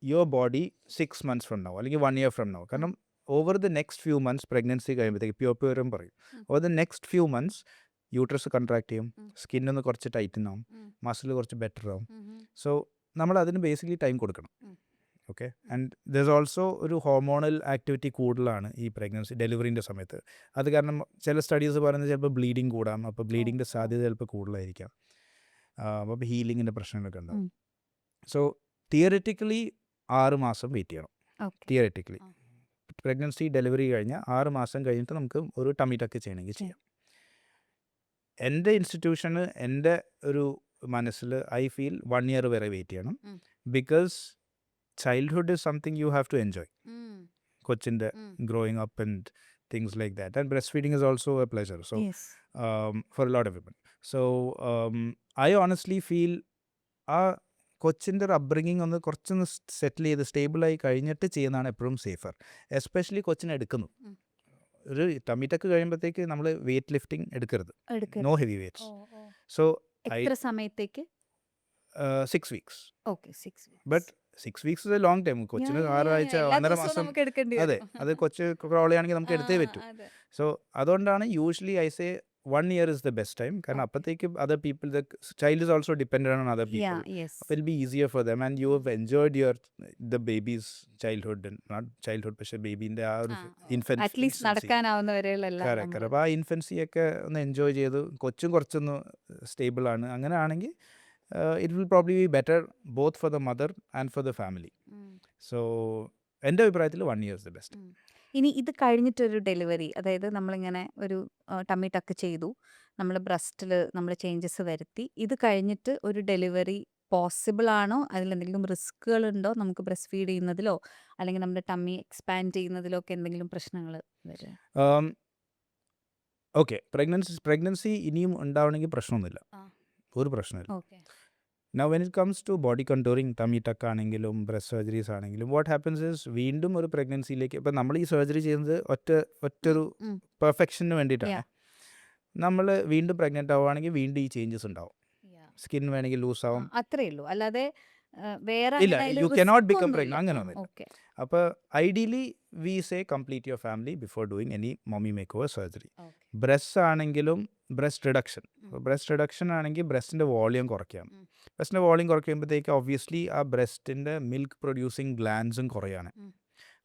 your body 6 months from now അല്ലെങ്കിൽ 1 year ഫ്രം നൗ. കാരണം over the next few months pregnancy കഴിയുമ്പോഴത്തേക്ക് പ്യോപ്യൂരം പറയും, over the next few months uterus contract ചെയ്യും, സ്കിന്നൊന്ന് കുറച്ച് ടൈറ്റൻ ആവും, മസിൽ കുറച്ച് ബെറ്റർ ആവും. സോ നമ്മൾ അതിന് ബേസിക്കലി ടൈം കൊടുക്കണം. ഓക്കെ, ആൻഡ് ദർ ഓൾസോ ഒരു ഹോർമോണൽ ആക്ടിവിറ്റി കൂടുതലാണ് ഈ പ്രഗ്നൻസി ഡെലിവറിൻ്റെ സമയത്ത്. അത് കാരണം ചില സ്റ്റഡീസ് പറയുന്നത് ചിലപ്പോൾ ബ്ലീഡിങ് കൂടാം, അപ്പോൾ ബ്ലീഡിങ്ങിൻ്റെ സാധ്യത ചിലപ്പോൾ കൂടുതലായിരിക്കാം, അപ്പോൾ ഹീലിങ്ങിൻ്റെ പ്രശ്നങ്ങളൊക്കെ ഉണ്ടാവും. സോ തിയറിറ്റിക്കലി 6 മാസം വെയിറ്റ് ചെയ്യണം. തിയറിറ്റിക്കലി പ്രഗ്നൻസി ഡെലിവറി കഴിഞ്ഞാൽ 6 മാസം കഴിഞ്ഞിട്ട് നമുക്ക് ഒരു ടമ്മി ടക്ക് ചെയ്യണമെങ്കിൽ ചെയ്യാം. എൻ്റെ ഇൻസ്റ്റിറ്റ്യൂഷന് എൻ്റെ ഒരു മനസ്സിൽ ഐ ഫീൽ 1 year വരെ വെയിറ്റ് ചെയ്യണം. Because childhood is something you have to enjoy. കൊച്ചിൻ്റെ growing up and things like that, and breastfeeding is also a pleasure, so Yes. For a lot of women. So I honestly feel ആ കൊച്ചിൻ്റെ ഒരു upbringing ഒന്ന് കുറച്ചൊന്ന് സെറ്റിൽ ചെയ്ത് സ്റ്റേബിളായി കഴിഞ്ഞിട്ട് ചെയ്യുന്നതാണ് എപ്പോഴും സേഫർ. എസ്പെഷ്യലി കൊച്ചിനെ എടുക്കുന്നു. ഒരു ടമ്മി ടക്ക് കഴിയുമ്പോഴത്തേക്ക് നമ്മൾ വെയിറ്റ് ലിഫ്റ്റിംഗ് എടുക്കരുത്, നോ ഹെവി വെയ്റ്റ്സ്. സോ എത്ര സമയത്തേക്ക്? 6 weeks. Okay, 6 weeks. But 6 weeks is a long time. കൊച്ചിന് 6 ആഴ്ച 1.5 മാസം, അതെ, അത് കൊച്ച് ക്രോൾ ചെയ്യുകയാണെങ്കിൽ നമുക്ക് എടുത്തേ പറ്റൂ. സോ അതുകൊണ്ടാണ് usually I say 1 year is the best time. കാരണം അപ്പോഴത്തേക്ക് other people, the child is also dependent on other people. It will be easier for them, and you have enjoyed the baby's childhood, and not childhood പക്ഷേ ബേബീൻ്റെ ആ ഒരു infancy, at least നടക്കാനാവുന്ന വരെയുള്ള correct. അപ്പോൾ ആ infancy ഒക്കെ ഒന്ന് എൻജോയ് ചെയ്ത് കൊച്ചും കുറച്ചൊന്ന് സ്റ്റേബിളാണ്, അങ്ങനെ ആണെങ്കിൽ it will probably be better both for the mother and for the family. So എൻ്റെ അഭിപ്രായത്തിൽ 1 year is the best. ഇനി ഇത് കഴിഞ്ഞിട്ടൊരു ഡെലിവറി, അതായത് നമ്മളിങ്ങനെ ഒരു ടമ്മി ടക്ക് ചെയ്തു, നമ്മൾ ബ്രസ്റ്റിൽ നമ്മൾ ചേഞ്ചസ് വരുത്തി, ഇത് കഴിഞ്ഞിട്ട് ഒരു ഡെലിവറി പോസിബിൾ ആണോ? അതിലെന്തെങ്കിലും റിസ്കുകളുണ്ടോ? നമുക്ക് ബ്രസ്റ്റ് ഫീഡ് ചെയ്യുന്നതിലോ അല്ലെങ്കിൽ നമ്മുടെ ടമ്മി എക്സ്പാൻഡ് ചെയ്യുന്നതിലോ ഒക്കെ എന്തെങ്കിലും പ്രശ്നങ്ങൾ വരും? ഓക്കെ, പ്രഗ്നൻസി ഇനിയും ഉണ്ടാവണമെങ്കിൽ പ്രശ്നമൊന്നുമില്ല, ഒരു പ്രശ്നമില്ല. Now when it comes to body contouring, tummy tuck ആണെങ്കിലും ബ്രസ്റ്റ് സർജറീസ് ആണെങ്കിലും, വാട്ട് ഹാപ്പൻസ് ഇസ് വീണ്ടും ഒരു പ്രഗ്നൻസിയിലേക്ക്, ഇപ്പം നമ്മൾ ഈ സർജറി ചെയ്യുന്നത് ഒറ്റൊരു പെർഫെക്ഷന് വേണ്ടിയിട്ടാണ്. നമ്മൾ വീണ്ടും പ്രഗ്നൻ്റ് ആവുകയാണെങ്കിൽ വീണ്ടും ഈ ചേഞ്ചസ് ഉണ്ടാവും. സ്കിൻ വേണമെങ്കിൽ ലൂസ് ആവും, അത്രേ ഉള്ളൂ, അല്ലാതെ വേറെ ഇല്ല, യു കനോട്ട് ബിക്കം പ്രഗ്നന്റ്, അങ്ങനെയൊന്നുമില്ല. അപ്പോൾ ideally we say complete your family before doing any mummy makeover surgery. Breast ആണെങ്കിലും ബ്രസ്റ്റ് റിഡക്ഷൻ ആണെങ്കിൽ ബ്രസ്റ്റിൻ്റെ വോളിയം കുറയ്ക്കാം. ബ്രസ്റ്റിൻ്റെ വോളിയം കുറയ്ക്കുമ്പോഴത്തേക്ക് ഒബ്വിയസ്ലി ആ ബ്രസ്റ്റിൻ്റെ മിൽക്ക് പ്രൊഡ്യൂസിങ് ഗ്ലാൻഡ്സും കുറയാണ്.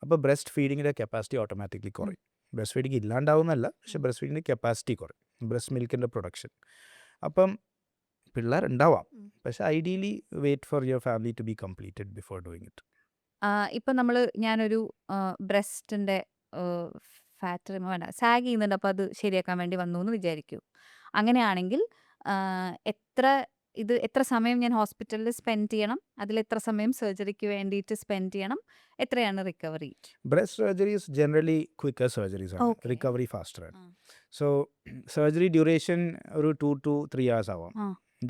അപ്പോൾ ബ്രസ്റ്റ് ഫീഡിങ്ങിൻ്റെ കപ്പാസിറ്റി ഓട്ടോമാറ്റിക്കലി കുറയും. ബ്രസ്റ്റ് ഫീഡിങ് ഇല്ലാണ്ടാവുന്നല്ല, പക്ഷേ ബ്രസ്റ്റ് ഫീഡിങ്ങിൻ്റെ കപ്പാസിറ്റി കുറയും, ബ്രസ്റ്റ് മിൽക്കിൻ്റെ പ്രൊഡക്ഷൻ. അപ്പം പിള്ളേർ ഉണ്ടാവാം, പക്ഷേ ideally wait for your family to be completed before doing it. ഇപ്പം ഞാനൊരു ബ്രസ്റ്റിൻ്റെ ഫാറ്റ് വേണ്ട സാഗ് ചെയ്യുന്നുണ്ട്, അപ്പോൾ അത് ശരിയാക്കാൻ വേണ്ടി വന്നു എന്ന് വിചാരിക്കൂ. അങ്ങനെയാണെങ്കിൽ എത്ര സമയം ഞാൻ ഹോസ്പിറ്റലിൽ സ്പെൻഡ് ചെയ്യണം? അതിലെത്ര സമയം സർജറിക്ക് വേണ്ടിയിട്ട് സ്പെൻഡ് ചെയ്യണം? എത്രയാണ് recovery? Breast surgeries generally quicker surgeries ആണ്, റിക്കവറി ഫാസ്റ്റർ ആണ്. സോ സർജറി ഡ്യൂറേഷൻ ഒരു 2 to 3 hours ആവാം,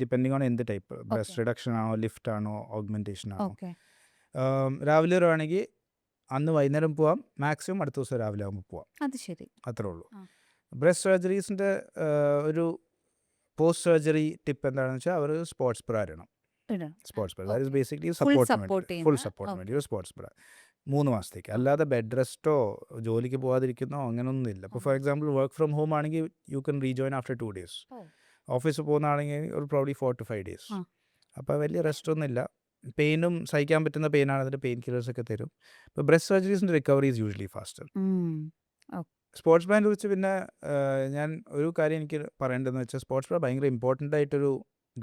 ഡിപ്പെൻഡിങ് ഓൺ എന്ത് ടൈപ്പ്, ബ്രസ്റ്റ് റിഡക്ഷൻ ആണോ, ലിഫ്റ്റ് ആണോ, ഓഗ്മെൻറ്റേഷൻ ആണോ. രാവിലെ വരുവാണെങ്കിൽ അന്ന് വൈകുന്നേരം പോവാം, മാക്സിമം അടുത്ത ദിവസം രാവിലെ ആകുമ്പോൾ പോവാം, അത് ശരി, അത്രേ ഉള്ളൂ. ബ്രസ്റ്റ് സർജറീസിൻ്റെ ഒരു പോസ്റ്റ് സർജറി ടിപ്പ് എന്താണെന്ന് വെച്ചാൽ അവർ സ്പോർട്സ് ബ്രാ ഇടണം. Sports bra that is basically full സപ്പോർട്ടിന് വേണ്ടി ഒരു സ്പോർട്സ് ബ്രാ 3 മാസത്തേക്ക്. അല്ലാതെ ബെഡ് റെസ്റ്റോ ജോലിക്ക് പോകാതിരിക്കുന്നോ അങ്ങനെയൊന്നും ഇല്ല. ഇപ്പോൾ for example work from home ആണെങ്കിൽ you can rejoin after 2 days. ഓഫീസിൽ പോകുന്നതാണെങ്കിൽ ഒരു പ്രോബ്ലി 4 to 5 days. അപ്പോൾ വലിയ റെസ്റ്റ് ഒന്നും ഇല്ല. പെയിനും സഹിക്കാൻ പറ്റുന്ന പെയിനാണ്, അതിൻ്റെ പെയിൻ കില്ലേഴ്സ് ഒക്കെ തരും. ഇപ്പോൾ ബ്രസ്റ്റ് സർജറീസിൻ്റെ recovery is usually faster. Sports brand കുറിച്ച് പിന്നെ ഞാൻ ഒരു കാര്യം എനിക്ക് പറയേണ്ടതെന്ന് വെച്ചാൽ, സ്പോർട്സ് ബ്രാ ഭയങ്കര ഇമ്പോർട്ടൻ്റ് ആയിട്ടൊരു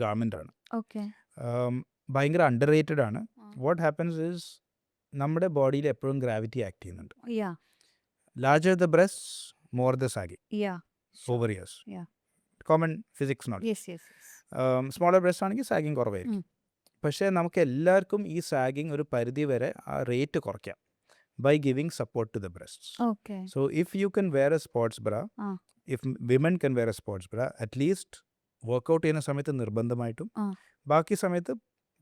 ഗാർമെൻ്റ് ആണ്, ഭയങ്കര അണ്ടർ റേറ്റഡ് ആണ്. വാട്ട് ഹാപ്പൻസ് ഈസ് നമ്മുടെ ബോഡിയിൽ എപ്പോഴും ഗ്രാവിറ്റി ആക്ട് ചെയ്യുന്നുണ്ട്. Larger the breast more the sagging over years, common physics not. Smaller breast ആണെങ്കിൽ സാഗിങ് കുറവായിരിക്കും. പക്ഷേ നമുക്ക് എല്ലാവർക്കും ഈ സാഗിങ് ഒരു പരിധി വരെ ആ റേറ്റ് കുറയ്ക്കാം by giving support to the breasts. Okay. So if you can wear a sports bra, if women can wear a sports bra, at least workout ചെയ്യുന്ന സമയത്ത് നിർബന്ധമായിട്ടും ബാക്കി സമയത്ത്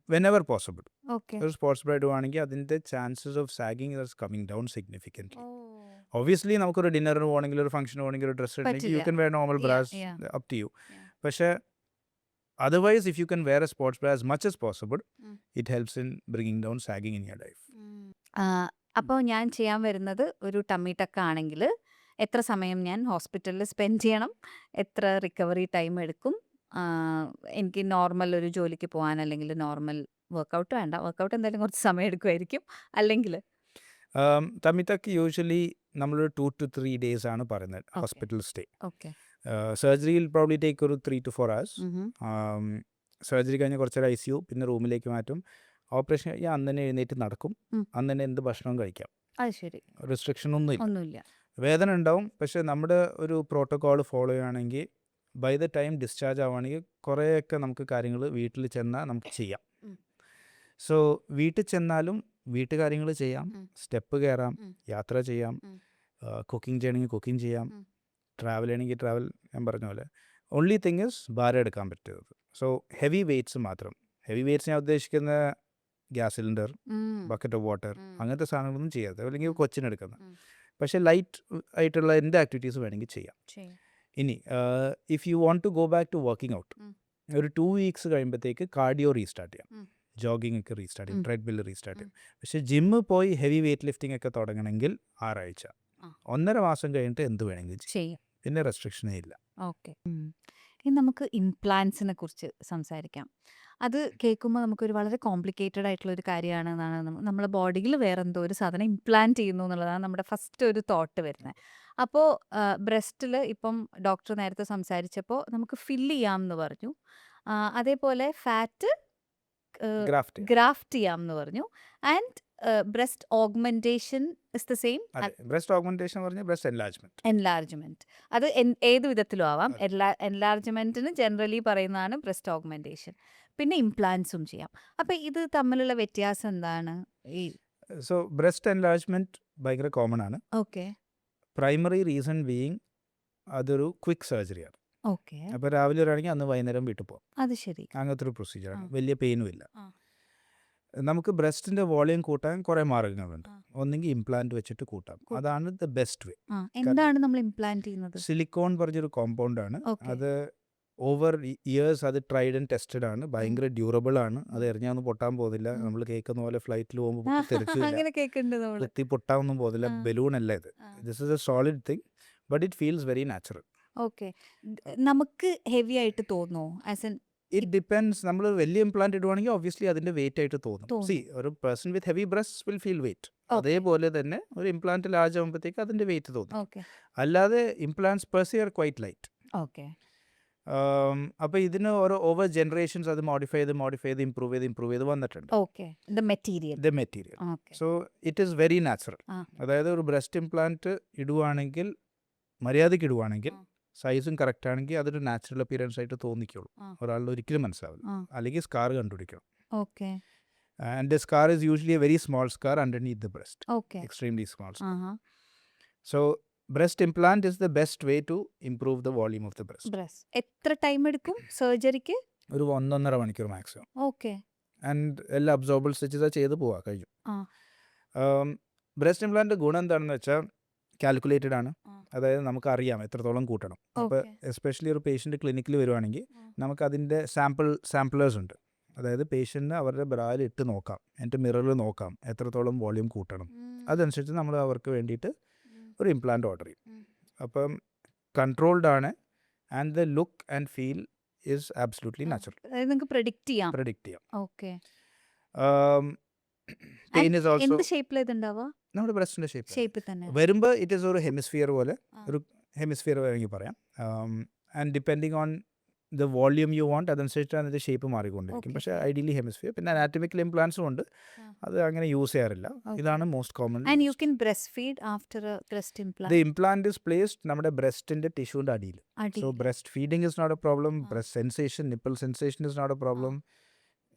whenever possible ഓക്കെ. ഒരു സ്പോർട്സ് ബ്ര ഇടുവാണെങ്കിൽ അതിൻ്റെ chances of sagging is coming down significantly. Obviously നമുക്കൊരു ഡിന്നറിന് പോകണമെങ്കിൽ ഒരു ഫംഗ്ഷന് പോകണമെങ്കിൽ ഒരു ഡ്രസ്സ് ഇടണമെങ്കിൽ you can wear normal bras up to you. പക്ഷേ otherwise if you can wear a sports bra as much as possible, it helps in bringing down sagging in your life. അപ്പോൾ ഞാൻ ചെയ്യാൻ വരുന്നത് ഒരു ടമ്മി ടക്ക് ആണെങ്കിൽ എത്ര സമയം ഞാൻ ഹോസ്പിറ്റലിൽ സ്പെൻഡ് ചെയ്യണം, എത്ര റിക്കവറി ടൈം എടുക്കും, എനിക്ക് നോർമൽ ഒരു ജോലിക്ക് പോകാൻ അല്ലെങ്കിൽ നോർമൽ വർക്കൗട്ട് വേണ്ട, വർക്കൗട്ട് എന്തായാലും കുറച്ച് സമയം എടുക്കുമായിരിക്കും, അല്ലെങ്കിൽ ടമ്മി ടക്ക് യൂഷ്വലി നമ്മളൊരു 2 to 3 days ആണ് പറയുന്നത് ഹോസ്പിറ്റൽ സ്റ്റേ. ഓക്കെ. സർജറിയിൽ പ്രോബ്ലി ടേക്ക് ഒരു 3 to 4 hours. സർജറി കഴിഞ്ഞ് കുറച്ചേരം ICU, പിന്നെ റൂമിലേക്ക് മാറ്റും. ഓപ്പറേഷൻ കഴിഞ്ഞാൽ അന്ന് തന്നെ എഴുന്നേറ്റ് നടക്കും, അന്ന് തന്നെ എന്ത് ഭക്ഷണവും കഴിക്കാം. അത് ശരി, റെസ്ട്രിക്ഷൻ ഒന്നുമില്ല. ഒന്നുമില്ല. വേദന ഉണ്ടാവും, പക്ഷേ നമ്മുടെ ഒരു പ്രോട്ടോക്കോൾ ഫോളോ ചെയ്യുകയാണെങ്കിൽ ബൈ ദ ടൈം ഡിസ്ചാർജ് ആവുകയാണെങ്കിൽ കുറേയൊക്കെ നമുക്ക് കാര്യങ്ങൾ വീട്ടിൽ ചെന്നാൽ നമുക്ക് ചെയ്യാം. സോ വീട്ടിൽ ചെന്നാലും വീട്ടുകാര്യങ്ങൾ ചെയ്യാം, സ്റ്റെപ്പ് കയറാം, യാത്ര ചെയ്യാം, കുക്കിംഗ് ചെയ്യണമെങ്കിൽ കുക്കിംഗ് ചെയ്യാം, ട്രാവൽ ചെയ്യണമെങ്കിൽ ട്രാവൽ, ഞാൻ പറഞ്ഞ പോലെ. ഓൺലി തിങ് ഇസ് ഭാരം എടുക്കാൻ പറ്റുന്നത്. സോ ഹെവി വെയ്റ്റ്സ് മാത്രം. ഹെവി വെയ്റ്റ്സ് ഞാൻ ഉദ്ദേശിക്കുന്ന gas cylinder, bucket of water, അങ്ങനത്തെ സാധനങ്ങളൊന്നും ചെയ്യാതെ, അല്ലെങ്കിൽ കൊച്ചിനെടുക്കുന്നത്. പക്ഷേ ലൈറ്റ് ആയിട്ടുള്ള എന്ത് ആക്ടിവിറ്റീസ് വേണമെങ്കിൽ ചെയ്യാം. ഇനി if you want to go back to working out, ഒരു 2 weeks കഴിയുമ്പോഴത്തേക്ക് കാർഡിയോ റീസ്റ്റാർട്ട് ചെയ്യാം, ജോഗിങ് ഒക്കെ റീസ്റ്റാർട്ട് ചെയ്യും, ട്രെഡ്മിൽ റീസ്റ്റാർട്ട് ചെയ്യും. പക്ഷേ ജിമ്മ് പോയി ഹെവി വെയ്റ്റ് ലിഫ്റ്റിംഗ് ഒക്കെ തുടങ്ങണമെങ്കിൽ 6 ആഴ്ച, 1.5 മാസം കഴിഞ്ഞിട്ട് എന്ത് വേണമെങ്കിലും ചെയ്യാം. പിന്നെ റെസ്ട്രിക്ഷനേ ഇല്ല. ഓക്കെ. ഇനി നമുക്ക് ഇംപ്ലാന്റ്സിനെ കുറിച്ച് സംസാരിക്കാം. അത് കേൾക്കുമ്പോൾ നമുക്കൊരു വളരെ കോംപ്ലിക്കേറ്റഡ് ആയിട്ടുള്ള ഒരു കാര്യമാണെന്നാണ് നമ്മുടെ ബോഡിയിൽ വേറെ എന്തോ ഒരു സാധനം ഇംപ്ലാന്റ് ചെയ്യുന്നു എന്നുള്ളതാണ് നമ്മുടെ ഫസ്റ്റ് ഒരു തോട്ട് വരുന്നത്. അപ്പോൾ ബ്രസ്റ്റിൽ ഇപ്പം ഡോക്ടർ നേരത്തെ സംസാരിച്ചപ്പോൾ നമുക്ക് ഫില്ല് ചെയ്യാം എന്ന് പറഞ്ഞു, അതേപോലെ ഫാറ്റ് ഗ്രാഫ്റ്റ് ചെയ്യാം എന്ന് പറഞ്ഞു, and breast augmentation is the same. Breast augmentation പറഞ്ഞാൽ ബ്രസ്റ്റ് എൻലാർജ്മെന്റ് അത് ഏത് വിധത്തിലും ആവാം. എൻലാർജ്മെന്റിന് ജനറലി പറയുന്നതാണ് ബ്രസ്റ്റ് ഓഗ്മെന്റേഷൻ. പിന്നെ ഇംപ്ലാന്റ്സും ചെയ്യാം. അപ്പം ഇത് തമ്മിലുള്ള വ്യത്യാസം എന്താണ്? സോ ബ്രസ്റ്റ് എൻലാർജ്മെന്റ് ഭയങ്കര കോമൺ ആണ്. ഓക്കെ. പ്രൈമറി റീസൺ ബീയിങ് അതൊരു ക്വിക്ക് സർജറിയാണ്. ഓക്കെ. അപ്പോൾ രാവിലെ വരികയാണെങ്കിൽ അന്ന് വൈകുന്നേരം വീട്ടിൽ പോകാം. അത് ശരി. അങ്ങനത്തെ ഒരു പ്രൊസീജിയറാണ്, വലിയ പെയിനും ഇല്ല. നമുക്ക് ബ്രസ്റ്റിന്റെ വോളിയം കൂട്ടാൻ കുറേ മാർഗങ്ങളുണ്ട്. ഒന്നെങ്കിൽ ഇംപ്ലാന്റ് വെച്ചിട്ട് കൂട്ടാം, അതാണ് ദ ബെസ്റ്റ് വേ. എന്താണ് നമ്മൾ ഇംപ്ലാന്റ് ചെയ്യുന്നത്? സിലിക്കോൺ പറഞ്ഞൊരു കോമ്പൗണ്ട് ആണ്. അത് ഓവർ ഇയേഴ്സ് അത് ട്രൈഡ് ആൻഡ് ടെസ്റ്റഡ് ആണ്, ഭയങ്കര ഡ്യൂറബിൾ ആണ്. അത് എറിഞ്ഞാന്നും പൊട്ടാൻ പോകുന്നില്ല. നമ്മൾ കേൾക്കുന്ന പോലെ ഫ്ലൈറ്റിൽ പോകുമ്പോൾ തെറിച്ച് പൊട്ടാനൊന്നും പോകുന്നില്ല. ബലൂൺ അല്ല ഇത്. This is a solid thing, but it feels very natural. Okay. നമുക്ക് ഹെവി ആയിട്ട് തോന്നുമോ? As an it depends. നമ്മൾ വലിയ ഇംപ്ലാന്റ് ഇടുവാണെങ്കിൽ ഒബ്വിയസ്ലി അതിന്റെ വെയിറ്റ് ആയിട്ട് തോന്നും. സി, ഒരു person with heavy breast will feel weight. അതേപോലെ തന്നെ ഒരു ഇംപ്ലാന്റ് ലാർജ് ആകുമ്പോഴത്തേക്ക് അതിന്റെ വെയിറ്റ് തോന്നും. അല്ലാതെ implants Percy R quite light. Okay. അപ്പോൾ ഇതിന് ഓരോ ഓവർ ജനറേഷൻസ് അത് മോഡിഫൈ ചെയ്ത് ഇംപ്രൂവ് ചെയ്ത് വന്നിട്ടുണ്ട്. The material. So it is very natural. അതായത് ഒരു ബ്രസ്റ്റ് ഇംപ്ലാന്റ് ഇടുവാണെങ്കിൽ, മര്യാദയ്ക്ക് ഇടുവാണെങ്കിൽ, സൈസും കറക്റ്റ് ആണെങ്കിൽ അതൊരു നാച്ചുറൽ അപ്പിയറൻസ് ആയിട്ട് തോന്നിക്കുള്ളൂ. ഒരാളുടെ ഒരിക്കലും മനസ്സിലാവില്ല. അല്ലെങ്കിൽ സ്കാർ കണ്ടുപിടിക്കണം. And the scar is usually a very small scar underneath the breast, extremely small scar. So breast implant is the best way to improve the volume of the breast. എത്ര time എടുക്കും സർജറിക്ക്? ഒരു 1.5 മണിക്കൂർ maximum. Okay. And എല്ലാ absorbable stitches ചെയ്ത് പോവാം, കഴിഞ്ഞു. Breast implant ഗുണം എന്താണെന്ന് വെച്ചാൽ കാൽക്കുലേറ്റഡ് ആണ്. അതായത് നമുക്കറിയാം എത്രത്തോളം കൂട്ടണം. അപ്പോൾ എസ്പെഷ്യലി ഒരു പേഷ്യൻ്റ് ക്ലിനിക്കിൽ വരുവാണെങ്കിൽ നമുക്ക് അതിൻ്റെ സാമ്പിളേഴ്സ് ഉണ്ട്. അതായത് പേഷ്യൻറ്റിന് അവരുടെ ബ്രായിൽ ഇട്ട് നോക്കാം, എന്നിട്ട് മിററിൽ നോക്കാം എത്രത്തോളം വോളിയം കൂട്ടണം. അതനുസരിച്ച് നമ്മൾ അവർക്ക് വേണ്ടിയിട്ട് ഒരു ഇംപ്ലാന്റ് ഓർഡർ ചെയ്യും. അപ്പം കൺട്രോൾഡ് ആണ്, and the look and feel is absolutely natural. Predict ചെയ്യാം. ഓക്കെ. പെയിൻ ഈസ് ഓൾസോ എന്ത് ഷേപ്പിലാണ് ഉണ്ടാവുക? നമ്മുടെ ബ്രസ്റ്റിന്റെ ഷേപ്പ് തന്നെ വരുമ്പോൾ ഇറ്റ് ഈസ് ഒരു ഹെമിസ്ഫിയർ പോലെ, ഒരു ഹെമിസ്ഫിയർ വേണമെങ്കിൽ പറയാം. And depending on the volume you want അതനുസരിച്ചാണ് അതിൻ്റെ ഷേപ്പ് മാറിക്കൊണ്ടിരിക്കും. Okay, പക്ഷേ fine. Ideally hemisphere. പിന്നെ അനാറ്റമിക്കൽ ഇംപ്ലാന്റ്സും ഉണ്ട്, അത് അങ്ങനെ യൂസ് ചെയ്യാറില്ല. ഇതാണ് most common. And you can breastfeed after a breast implant? The implant is placed നമ്മുടെ ബ്രസ്റ്റിൻ്റെ ടിഷ്യൂൻ്റെ അടിയിൽ. സോ അടിയിൽ. Breastfeeding is not a problem. Breast sensation, nipple sensation is not a problem.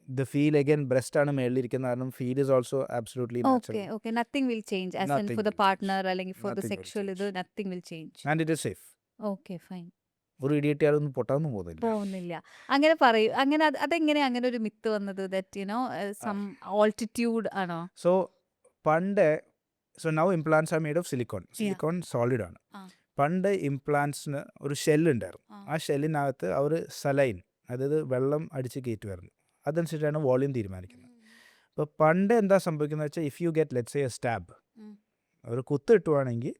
The feel again breast ആണ് മേളിലിരിക്കുന്നത്, കാരണം feed is also absolutely natural. Okay, okay. Nothing will change. As in Nothing for the will change. partner അല്ലെങ്കിൽ for the Nothing will sexual ഇത് change. nothing will change. And it is safe. Okay, fine. ഒരു ഇടിയിട്ടാലൊന്നും പൊട്ടാനൊന്നും പോകുന്നില്ല. പോകുന്നില്ല. അങ്ങനെ പറയൂ. അങ്ങനെ അതെങ്ങനെ അങ്ങനെ ഒരു മിത്ത് വന്നത്? That you know some altitude ആണോ? സോ പണ്ട്, so now implants are made of silicone. Silicone solid ആണ്. പണ്ട് ഇംപ്ലാന്റ്സിന് ഒരു ഷെല്ലുണ്ടായിരുന്നു. ആ ഷെല്ലിനകത്ത് അവർ സലൈൻ, അതായത് വെള്ളം അടിച്ച് കയറ്റുമായിരുന്നു. അതനുസരിച്ചാണ് വോളിയം തീരുമാനിക്കുന്നത്. അപ്പോൾ പണ്ട് എന്താ സംഭവിക്കുന്നത് വെച്ചാൽ, if you get let's say A stab, ഒരു കുത്ത് കിട്ടുവാണെങ്കിൽ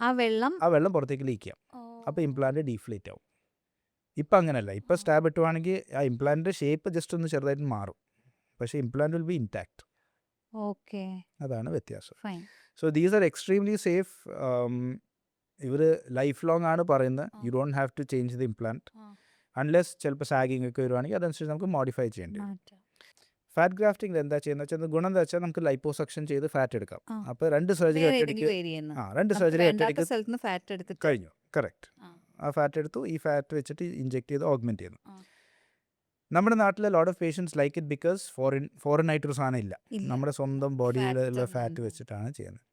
ആ വെള്ളം പുറത്തേക്ക് ലീക്ക് ചെയ്യാം. അപ്പോൾ ഇംപ്ലാന്റ് ഡീഫ്ലേറ്റ് ആവും. ഇപ്പം അങ്ങനെയല്ല. ഇപ്പോൾ സ്റ്റാബ് ഇട്ടുവാണെങ്കിൽ ആ ഇംപ്ലാന്റിൻ്റെ ഷേപ്പ് ജസ്റ്റ് ഒന്ന് ചെറുതായിട്ട് മാറും, പക്ഷേ implant will be intact. Okay, അതാണ് വ്യത്യാസം. Fine. So these are extremely safe. ഇവർ ലൈഫ് ലോങ് ആണ് പറയുന്നത്. You don't have to change the implant unless ചിലപ്പോൾ സാഗിങ് ഒക്കെ വരുവാണെങ്കിൽ അതനുസരിച്ച് നമുക്ക് മോഡിഫൈ ചെയ്യേണ്ടി വരും. ഫാറ്റ് ഗ്രാഫ്റ്റിംഗ് എന്താ ചെയ്യുന്നത് വെച്ചാൽ, ഗുണം എന്താ വെച്ചാൽ നമുക്ക് ലൈപ്പോസക്ഷൻ ചെയ്ത് ഫാറ്റ് എടുക്കാം. അപ്പോൾ രണ്ട് സർജറി ഒറ്റയടിക്ക് ഫാറ്റ് എടുത്തിട്ട് കഴിഞ്ഞു. കറക്റ്റ്. ആ ഫാറ്റ് എടുത്തു, ഈ ഫാറ്റ് വെച്ചിട്ട് ഇഞ്ചെക്ട് ചെയ്ത് ഓഗ്മെന്റ് ചെയ്യുന്നു. നമ്മുടെ നാട്ടിലെ lot of patients like it because foreign ആയിട്ടൊരു സാധനം ഇല്ല. നമ്മുടെ സ്വന്തം ബോഡിയിലുള്ള ഫാറ്റ് വെച്ചിട്ടാണ് ചെയ്യുന്നത്.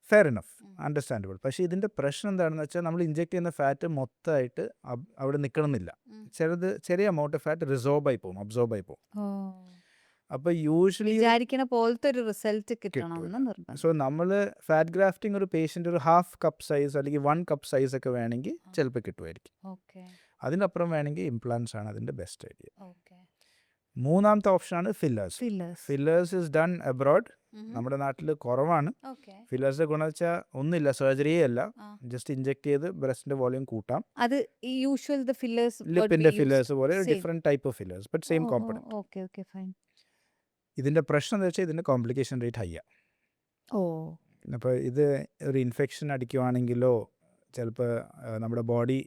Fair enough, understandable. പക്ഷേ ഇതിൻ്റെ പ്രശ്നം എന്താണെന്ന് വെച്ചാൽ, നമ്മൾ ഇഞ്ചെക്ട് ചെയ്യുന്ന ഫാറ്റ് മൊത്തമായിട്ട് അവിടെ നിൽക്കണമെന്നില്ല. ചെറിയ എമൗണ്ട് ഓഫ് ഫാറ്റ് റിസോർബ് ആയി പോകും, അബ്സോർബ് ആയി പോകും. അപ്പോൾ യൂഷ്വലി വിചാരിക്കുന്ന പോലത്തെ ഒരു റിസൾട്ട് കിട്ടണമെന്ന് നിർബന്ധം. സോ നമ്മൾ ഫാറ്റ് ഗ്രാഫ്റ്റിംഗ് ഒരു പേഷ്യൻ്റ് ഒരു 1/2 കപ്പ് സൈസ് അല്ലെങ്കിൽ 1 കപ്പ് സൈസ് ഒക്കെ വേണമെങ്കിൽ ചിലപ്പോൾ കിട്ടുമായിരിക്കും. അതിനപ്പുറം വേണമെങ്കിൽ ഇംപ്ലാന്റ്സ് ആണ് അതിൻ്റെ ബെസ്റ്റ് ഐഡിയ. മൂന്നാമത്തെ ഓപ്ഷനാണ് fillers. Fillers is done abroad. നമ്മുടെ നാട്ടിൽ കുറവാണ്. ഫില്ലേഴ്സിന്റെ ഗുണം വെച്ചാൽ ഒന്നുമില്ല, സർജറിയേ അല്ല, ജസ്റ്റ് ഇഞ്ചെക്ട് ചെയ്ത് ബ്രസ്റ്റിന്റെ വോളിയം കൂട്ടാം. അത് യൂഷ്വൽ ലിപ്പിന്റെ ഫില്ലേഴ്സ് പോലെ different type of fillers, but same component. ഇതിന്റെ പ്രശ്നം എന്താ വെച്ചാൽ ഇതിന്റെ കോംപ്ലിക്കേഷൻ റേറ്റ് ഹൈ ആണ്. അപ്പോൾ ഇത് ഒരു ഇൻഫെക്ഷൻ അടിക്കുവാണെങ്കിലോ ചിലപ്പോൾ നമ്മുടെ ബോഡി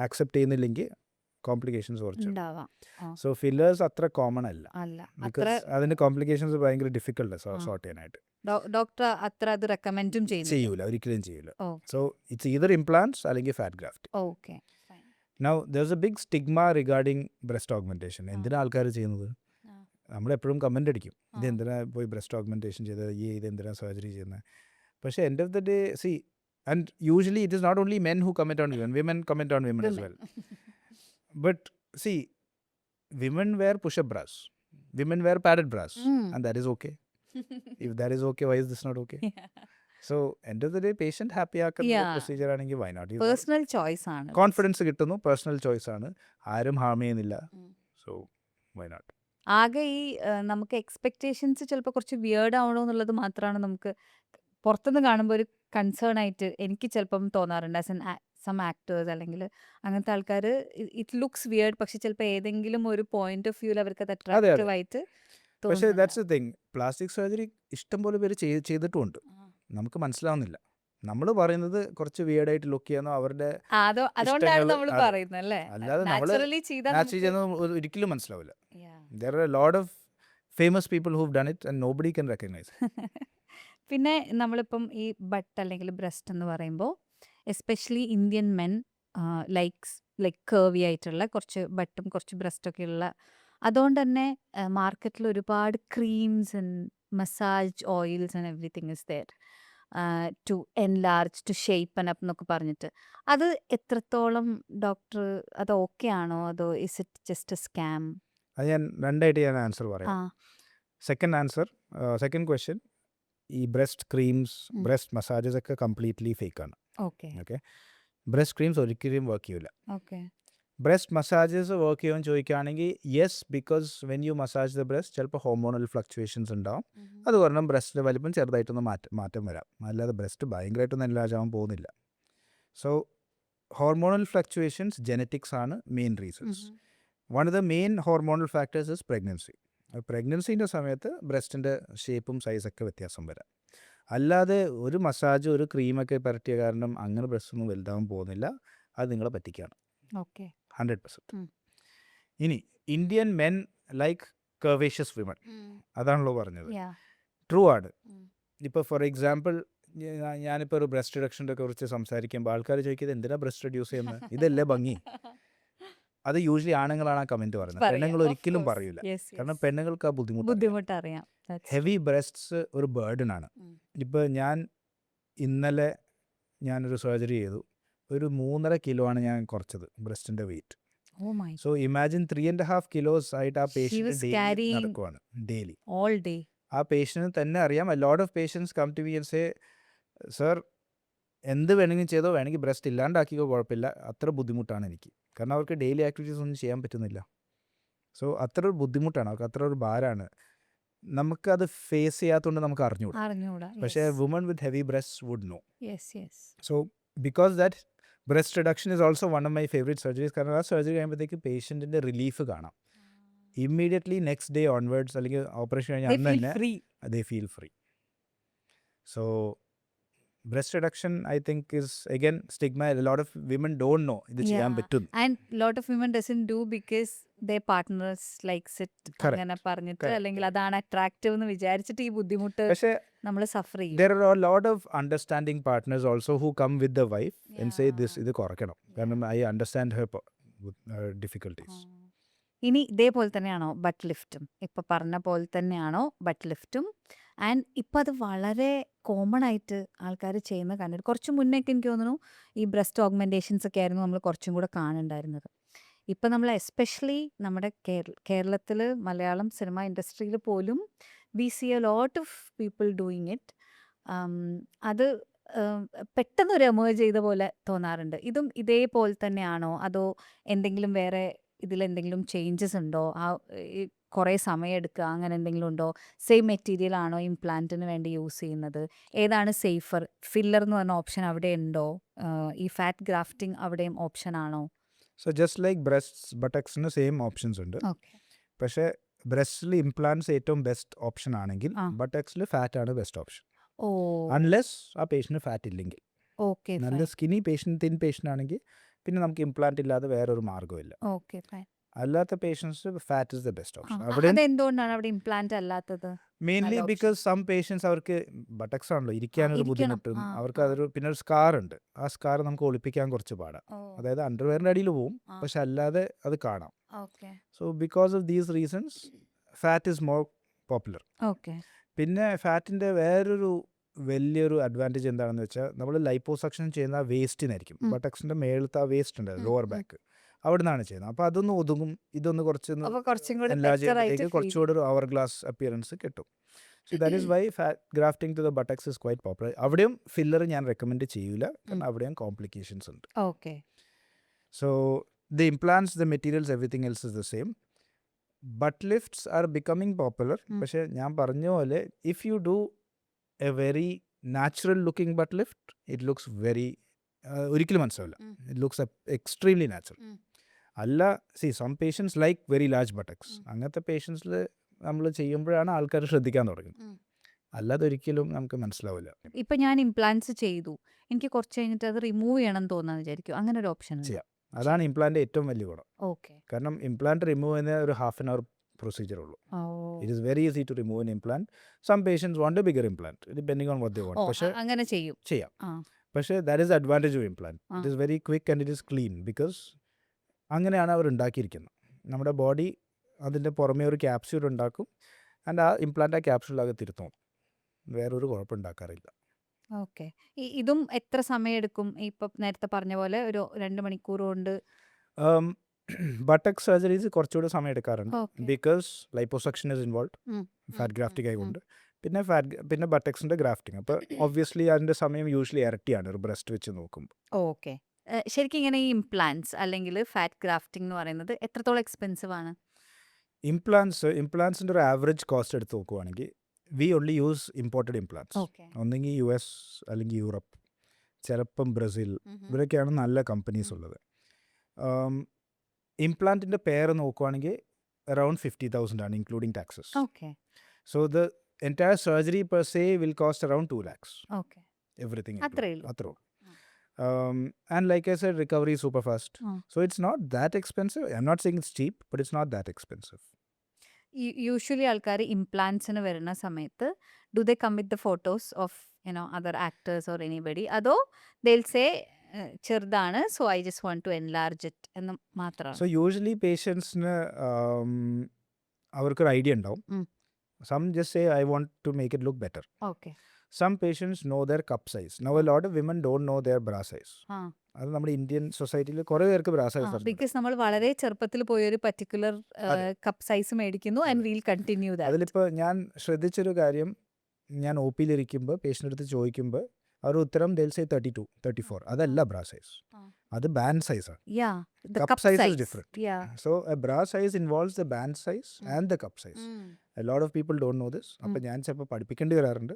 ആക്സെപ്റ്റ് ചെയ്യുന്നില്ലെങ്കിൽ കോംപ്ലിക്കേഷൻസ് കുറച്ച്. സോ ഫില്ലേഴ്സ് അത്ര കോമൺ അല്ല, ബിക്കോസ് അതിന്റെ കോംപ്ലിക്കേഷൻസ് ഭയങ്കര ഡിഫിക്കൽട്ട് സോർട്ട് ചെയ്യാനായിട്ട്. ഡോക്ടർ അത്ര അത് റെക്കമെൻഡും ചെയ്യൂല, ഒരിക്കലും ചെയ്യൂല. സോ ഇറ്റ്സ് ഈദർ ഇംപ്ലാന്റ്സ് അല്ലെങ്കിൽ fat graft. Now there is a big stigma regarding breast augmentation. എന്തിനാ ആൾക്കാർ ചെയ്യുന്നത്? നമ്മളെപ്പോഴും കമൻ്റ് അടിക്കും, ഇത് എന്തിനാ പോയി ബ്രസ്റ്റ് ഓഗ്മെന്റേഷൻ ചെയ്തത്, ഇത് എന്തിനാ സർജറി ചെയ്യുന്നത്. പക്ഷേ end of the day see, and usually it is not only men who comment on women, women comment on women as well. But see, women wear push-up bras, women wear padded bras, and that is okay. If that is okay, why is this not okay? So end of the day, patient happy ആക്കുന്ന procedure ആണെങ്കിൽ why not? Personal choice ആണ്, confidence കിട്ടുന്നു, personal choice ആണ്, ആരും Ham ചെയ്യുന്നില്ല. So why not? ആകെ ഈ നമുക്ക് എക്സ്പെക്ടേഷൻസ് ചിലപ്പോൾ കുറച്ച് വിയേർഡ് ആവണോ എന്നുള്ളത് മാത്രമാണ് നമുക്ക് പുറത്തുനിന്ന് കാണുമ്പോൾ ഒരു കൺസേൺ ആയിട്ട് എനിക്ക് ചിലപ്പം തോന്നാറുണ്ട്. ആസ് എൻ സം ആക്ടേഴ്സ് അല്ലെങ്കിൽ അങ്ങനത്തെ ആൾക്കാർ ഇറ്റ് ലുക്സ് വിയേർഡ്, പക്ഷെ ചിലപ്പോൾ ഏതെങ്കിലും ഒരു പോയിന്റ് ഓഫ് വ്യൂവിൽ അവർക്ക് അത് അട്രാക്റ്റീവ് ആയിട്ട് തോന്നും. പക്ഷേ that's the thing, plastic surgery ഇഷ്ടംപോലെ പേര് ചെയ്തിട്ടുമുണ്ട്, നമുക്ക് മനസ്സിലാവുന്നില്ല. നമ്മൾ പറയുന്നത് കുറച്ച് വിയേർഡായിട്ട് ലുക്ക് ചെയ്യുന്ന അവരുടെ അതുകൊണ്ടാണ് നമ്മൾ പറയുന്നത് അല്ലേ, അല്ലാതെ നമ്മൾ നാച്ചുറലി ചെയ്യുന്നത് ഒരിക്കലും മനസ്സിലാവില്ല. There are a lot of famous people who've done it and nobody can recognize it. പിന്നെ നമ്മളിപ്പം ഈ ബട്ട് അല്ലെങ്കിൽ ബ്രസ്റ്റ് എന്ന് പറയുമ്പോൾ especially Indian men like curvy ആയിട്ടുള്ള കുറച്ച് ബട്ടും കുറച്ച് ബ്രസ്റ്റൊക്കെ ഉള്ള, അതുകൊണ്ട് തന്നെ മാർക്കറ്റിൽ ഒരുപാട് creams and massage oils and everything is there to enlarge, to shapen up എന്നൊക്കെ പറഞ്ഞിട്ട്. അത് എത്രത്തോളം ഡോക്ടർ അത് ഓക്കെ ആണോ, അതോ is it just a scam? അത് ഞാൻ രണ്ടായിട്ട് ആൻസർ പറയാം. സെക്കൻഡ് ക്വസ്റ്റ്യൻ, ഈ ബ്രസ്റ്റ് ക്രീംസ്, ബ്രസ്റ്റ് മസാജസ് ഒക്കെ കംപ്ലീറ്റ്ലി ഫേക്ക് ആണ്. ഓക്കെ, ബ്രസ്റ്റ് ക്രീംസ് ഒരിക്കലും വർക്ക് ചെയ്യില്ല. ബ്രസ്റ്റ് മസാജസ് വർക്ക് ചെയ്യുമെന്ന് ചോദിക്കുകയാണെങ്കിൽ yes, because when you massage the breast ചിലപ്പോൾ ഹോർമോണൽ ഫ്ലക്ച്വേഷൻസ് ഉണ്ടാവും, അത് കാരണം ബ്രസ്റ്റിൻ്റെ വലിപ്പം ചെറുതായിട്ടൊന്ന് മാറ്റം വരാം, അല്ലാതെ ബ്രസ്റ്റ് ഭയങ്കരമായിട്ടൊന്നും എൻലാർജ് ആവാൻ പോകുന്നില്ല. സോ ഹോർമോണൽ ഫ്ലക്ച്വേഷൻസ് ജെനറ്റിക്സ് ആണ് main reasons. One of the main hormonal factors is pregnancy. പ്രഗ്നൻസിൻ്റെ സമയത്ത് ബ്രസ്റ്റിൻ്റെ ഷേപ്പും സൈസൊക്കെ വ്യത്യാസം വരാം. അല്ലാതെ ഒരു മസാജ് ഒരു ക്രീമൊക്കെ പരട്ടിയ കാരണം അങ്ങനെ ബ്രസ്റ്റൊന്നും വലുതാവാൻ പോകുന്നില്ല, അത് നിങ്ങളെ പറ്റിക്കുകയാണ്. ഓക്കെ 100%. ഇനി ഇന്ത്യൻ മെൻ ലൈക്ക് കർവേഷ്യസ് വിമൺ, അതാണല്ലോ പറഞ്ഞത്. ട്രൂ ആണ്. ഇപ്പോൾ ഫോർ എക്സാമ്പിൾ ഞാനിപ്പോൾ ഒരു ബ്രസ്റ്റ് റിഡക്ഷൻ്റെ കുറിച്ച് സംസാരിക്കുമ്പോൾ ആൾക്കാർ ചോദിക്കുന്നത് എന്തിനാ ബ്രസ്റ്റ് റിഡ്യൂസ് ചെയ്യുന്നത്, ഇതല്ലേ ഭംഗി. അത് യൂഷ്വലി ആണുങ്ങളാണ് ആ കമൻറ്റ് പറയുന്നത്, പെണ്ണുങ്ങൾ ഒരിക്കലും പറയില്ല. കാരണം പെണ്ണുങ്ങൾക്ക് ആ ബുദ്ധിമുട്ട് അറിയാം. ഹെവി ബ്രസ്റ്റ്സ് ഒരു ബേർഡൻ ആണ്. ഇപ്പോൾ ഇന്നലെ ഞാനൊരു സർജറി ചെയ്തു, ഒരു 3.5 കിലോ ആണ് ഞാൻ കുറച്ചത് ബ്രസ്റ്റിൻ്റെ വെയിറ്റ്. സോ ഇമാജിൻ 3.5 കിലോസ് ആയിട്ട് ആ പേഷ്യൻ്റ് നടക്കുവാണ് ഡെയിലി. ആ പേഷ്യൻറ്റിന് തന്നെ അറിയാം. A lot of patients come to me and say, sir എന്ത് വേണമെങ്കിലും ചെയ്തോ, വേണമെങ്കിൽ ബ്രസ്റ്റ് ഇല്ലാണ്ടാക്കിയോ, കുഴപ്പമില്ല, അത്ര ബുദ്ധിമുട്ടാണ് എനിക്ക്. കാരണം അവർക്ക് ഡെയിലി ആക്ടിവിറ്റീസ് ഒന്നും ചെയ്യാൻ പറ്റുന്നില്ല. സോ അത്ര ഒരു ബുദ്ധിമുട്ടാണ് അവർക്ക്, അത്ര ഒരു ഭാരമാണ്. നമുക്കത് ഫേസ് ചെയ്യാത്തതുകൊണ്ട് നമുക്ക് അറിഞ്ഞുകൂടാ. പക്ഷേ woman with heavy breast would know. So because that breast reduction is also one of my favourite surgeries. കാരണം ആ സർജറി കഴിയുമ്പോഴത്തേക്ക് പേഷ്യൻറ്റിൻ്റെ റിലീഫ് കാണാം. ഇമ്മീഡിയറ്റ്ലി നെക്സ്റ്റ് ഡേ ഓൺവേർഡ്സ്, അല്ലെങ്കിൽ ഓപ്പറേഷൻ കഴിഞ്ഞാൽ അന്ന് തന്നെ they feel free. So breast reduction I think is again stigma. A lot of women don't know ഇത് ചെയ്യാൻ പറ്റും. And lot of women doesn't do because their partners likes it. അങ്ങനെ പറഞ്ഞിട്ട് അല്ലെങ്കിൽ അതാണ് അട്രാക്റ്റീവ് എന്ന് വിചാരിച്ചിട്ട് ഈ ബുദ്ധിമുട്ട് നമ്മൾ സഫർ ചെയ്യും. There are a lot of understanding partners also who come with the wife and say ഇത് കുറയ്ക്കണം, കാരണം I understand her difficulties. ഇനി ഇതേപോലെ തന്നെയാണോ ബട്ട് ലിഫ്റ്റും? ഇപ്പം പറഞ്ഞ പോലെ തന്നെയാണോ ബട്ട് ലിഫ്റ്റും? ആൻഡ് ഇപ്പം അത് വളരെ കോമൺ ആയിട്ട് ആൾക്കാർ ചെയ്യുന്ന കണ്ടിട്ട്, കുറച്ച് മുന്നേക്ക് എനിക്ക് തോന്നുന്നു ഈ ബ്രസ്റ്റ് ഓഗ്മെൻറ്റേഷൻസ് ഒക്കെ ആയിരുന്നു നമ്മൾ കുറച്ചും കൂടെ കാണുന്നുണ്ടായിരുന്നത്. ഇപ്പം നമ്മൾ എസ്പെഷ്യലി നമ്മുടെ കേരളത്തിൽ മലയാളം സിനിമ ഇൻഡസ്ട്രിയിൽ പോലും we see a lot of people doing it. അത് പെട്ടെന്നൊരു എമേർജ് ചെയ്ത പോലെ തോന്നാറുണ്ട്. ഇതും ഇതേപോലെ തന്നെയാണോ, അതോ എന്തെങ്കിലും വേറെ ഇതിലെന്തെങ്കിലും ചേഞ്ചസ് ഉണ്ടോ? കുറേ സമയം എടുക്കുക അങ്ങനെ എന്തെങ്കിലും ഉണ്ടോ? സെയിം മെറ്റീരിയൽ ആണോ ഇംപ്ലാന്റിന് വേണ്ടി യൂസ് ചെയ്യുന്നത്? ഏതാണ് സേഫർ? ഫില്ലർ എന്ന് പറഞ്ഞ ഓപ്ഷൻ അവിടെ ഉണ്ടോ? ഈ ഫാറ്റ് ഗ്രാഫ്റ്റിംഗ് അവിടെയും ഓപ്ഷൻ ആണോ? സോ ജസ്റ്റ് ലൈക്ക് ബ്രസ്റ്റ് ബട്ടക്സിന് സെയിം ഓപ്ഷൻസ് ഉണ്ട്. പക്ഷേ ബ്രസ്റ്റിൽ ഇംപ്ലാന്റ്സ് ഏറ്റവും ബെസ്റ്റ് ഓപ്ഷൻ ആണെങ്കിൽ ബട്ടക്സിൽ ഫാറ്റ് ആണ് ബെസ്റ്റ് ഓപ്ഷൻ. അൺലെസ് ആ പേഷ്യൻറ്റ് ഫാറ്റ് ഇല്ലെങ്കിൽ. നല്ല സ്കിന്നി പേഷ്യൻറ്റ്, തിൻ പേഷ്യൻ്റ് ആണെങ്കിൽ പിന്നെ നമുക്ക് ഇംപ്ലാന്റ് ഇല്ലാതെ വേറൊരു മാർഗ്ഗമില്ല. അല്ലാത്ത patients fat is the best option. എന്തുകൊണ്ടാണ് അവിടെ ഇംപ്ലാന്റ് അല്ലാത്തത്? മെയിൻലി ബിക്കോസ് സം പേഷ്യൻസ് അവർക്ക് ബട്ടക്സ് ആണല്ലോ, ഇരിക്കാനൊരു ബുദ്ധിമുട്ടും, അവർക്ക് അതൊരു പിന്നെ ഒരു സ്കാർ ഉണ്ട്. ആ സ്കാർ നമുക്ക് ഒളിപ്പിക്കാൻ കുറച്ച് പാടാം. അതായത് അണ്ടർവെയറിൻ്റെ അടിയിൽ പോവും, പക്ഷെ അല്ലാതെ അത് കാണാം. So because of these reasons fat is more popular. പിന്നെ ഫാറ്റിൻ്റെ വേറൊരു വലിയൊരു അഡ്വാൻറ്റേജ് എന്താണെന്ന് വെച്ചാൽ, നമ്മൾ ലൈപ്പോസക്ഷൻ ചെയ്യുന്ന വേസ്റ്റിനായിരിക്കും. ബട്ടക്സിൻ്റെ മേളത്തെ ആ വേസ്റ്റ് ഉണ്ട്, ലോവർ ബാക്ക്, അവിടെ നിന്നാണ് ചെയ്യുന്നത്. അപ്പോൾ അതൊന്ന് ഒതുങ്ങും, ഇതൊന്ന് കുറച്ചുകൂടെ ഒരു അവർ ഗ്ലാസ് അപ്പിയറൻസ് കിട്ടും. So that is why fat grafting to the buttocks is quite popular. അവിടെയും ഫില്ലർ ഞാൻ റെക്കമെൻഡ് ചെയ്യില്ല, കാരണം അവിടെയും കോംപ്ലിക്കേഷൻസ് ഉണ്ട്. So the implants, the materials, everything else is the same. Butt lifts are becoming popular. പക്ഷേ ഞാൻ പറഞ്ഞ പോലെ if you do a very natural looking butt lift, it looks very, ഒരിക്കലും മനസ്സിലാവില്ല, ഇറ്റ് ലുക്സ് എക്സ്ട്രീംലി നാച്ചുറൽ. അല്ല, some patients like very large buttocks. അങ്ങനത്തെ പേഷ്യൻസിൽ നമ്മൾ ചെയ്യുമ്പോഴാണ് ആൾക്കാർ ശ്രദ്ധിക്കാൻ തുടങ്ങുന്നത്. അല്ലാതെ ഒരിക്കലും നമുക്ക് മനസ്സിലാവില്ല. ഇപ്പം ഞാൻ ഇംപ്ലാന്റ്സ് ചെയ്തു, എനിക്ക് കുറച്ച് കഴിഞ്ഞിട്ട് അത് റിമൂവ് ചെയ്യണം തോന്നാന്ന് വിചാരിക്കും, അങ്ങനെ ഒരു ഓപ്ഷൻ ചെയ്യാം. അതാണ് ഇംപ്ലാന്റ് ഏറ്റവും വലിയ ഗുണം. കാരണം ഇംപ്ലാന്റ് റിമൂവ് ചെയ്യുന്ന ഒരു ഹാഫ് ആൻ അവർ procedure ഉള്ളൂ. It is very easy to remove an implant. Some patients want a bigger implant depending on what they want. പക്ഷേ അങ്ങനെ ചെയ്യാം. പക്ഷേ that is the advantage of implant. It is very quick and it is clean because അങ്ങനെയാണ് അവർ ഉണ്ടാക്കിയിരിക്കുന്നത്. നമ്മുടെ body അതിൻ്റെ പുറമേ ഒരു ക്യാപ്സ്യൂൾ ഉണ്ടാക്കും, ആൻഡ് ആ ഇംപ്ലാന്റ് ആ ക്യാപ്സ്യൂളാകെ തിരുത്തും, വേറൊരു കുഴപ്പമുണ്ടാക്കാറില്ല. ഇതും എത്ര സമയം എടുക്കും? ഇപ്പം നേരത്തെ പറഞ്ഞ പോലെ ഒരു 2 മണിക്കൂർ കൊണ്ട്. ബട്ടക് സർജറീസ് കുറച്ചുകൂടി സമയം എടുക്കാറുണ്ട്, because liposuction is involve, fat grafting ആയതുകൊണ്ട്. പിന്നെ ബട്ടക്സിൻ്റെ ഗ്രാഫ്റ്റിംഗ്, അപ്പോൾ ഒബ്വിയസ്ലി അതിൻ്റെ സമയം യൂഷ്വലി ഇരട്ടിയാണ് ഒരു ബ്രസ്റ്റ് വെച്ച് നോക്കുമ്പോൾ. ശരിക്കും ഇങ്ങനെ ഈ ഇംപ്ലാന്റ്സ് അല്ലെങ്കിൽ ഫാറ്റ് ഗ്രാഫ്റ്റിംഗ് എന്ന് പറയുന്നത് എത്രത്തോളം എക്സ്പെൻസീവ് ആണ്? ഇംപ്ലാന്റ്സിൻ്റെ ഒരു ആവറേജ് കോസ്റ്റ് എടുത്ത് നോക്കുവാണെങ്കിൽ V only use imported implants. ഒന്നെങ്കിൽ US അല്ലെങ്കിൽ യൂറപ്പ്, ചിലപ്പം ബ്രസീൽ, ഇവരൊക്കെയാണ് നല്ല കമ്പനീസ് ഉള്ളത്. ഇംപ്ലാന്റിൻ്റെ പെയർ നോക്കുവാണെങ്കിൽ അറൌണ്ട് 50,000 ആണ്, including taxes. So the entire surgery per say will cost around 2 lakhs. Everything അത്രേ ഉള്ളൂ. And like I said, recovery is super fast. Ah. So it's not that expensive. I'm not saying it's cheap, but it's not that expensive. Usually ആൾക്കാർ ഇംപ്ലാന്റ്സിന് വരുന്ന സമയത്ത് do they come with the photos of other actors or anybody, അതോ they'll say ചെറുതാണ് so I just want to enlarge it എന്ന് മാത്രമാണ്? So usually patients അവർക്കൊരു idea ഉണ്ടാവും. Mm. Some just say I want to make it look better. Okay. Some patients know their cup size. Now a lot of women don't know their bra size. അത് നമ്മുടെ Indian സൊസൈറ്റിയിൽ കുറേ പേർക്ക് ബ്രാ size അറിയില്ല. Because നമ്മൾ വളരെ ചെറുപ്പത്തിൽ പോയി ഒരു പർട്ടിക്കുലർ കപ്പ് സൈസ് മേടിക്കുന്നു ആൻഡ് വീൽ കണ്ടിന്യൂ ദാറ്റ്. അതിലിപ്പോൾ ഞാൻ ശ്രദ്ധിച്ചൊരു കാര്യം, ഞാൻ ഒ പിയിലിരിക്കുമ്പോൾ പേഷ്യൻ്റെ അടുത്ത് ചോദിക്കുമ്പോൾ അവർ ഉത്തരം they'll say 32, 34. അതല്ല ബ്രാ സൈസ്, അത് ബാൻഡ് സൈസാണ്. Cup size is different. So a bra size involves the band size and the cup size. A lot of people don't know this. അപ്പോൾ ഞാൻ ചിലപ്പോൾ പഠിപ്പിക്കേണ്ടി വരാറുണ്ട്.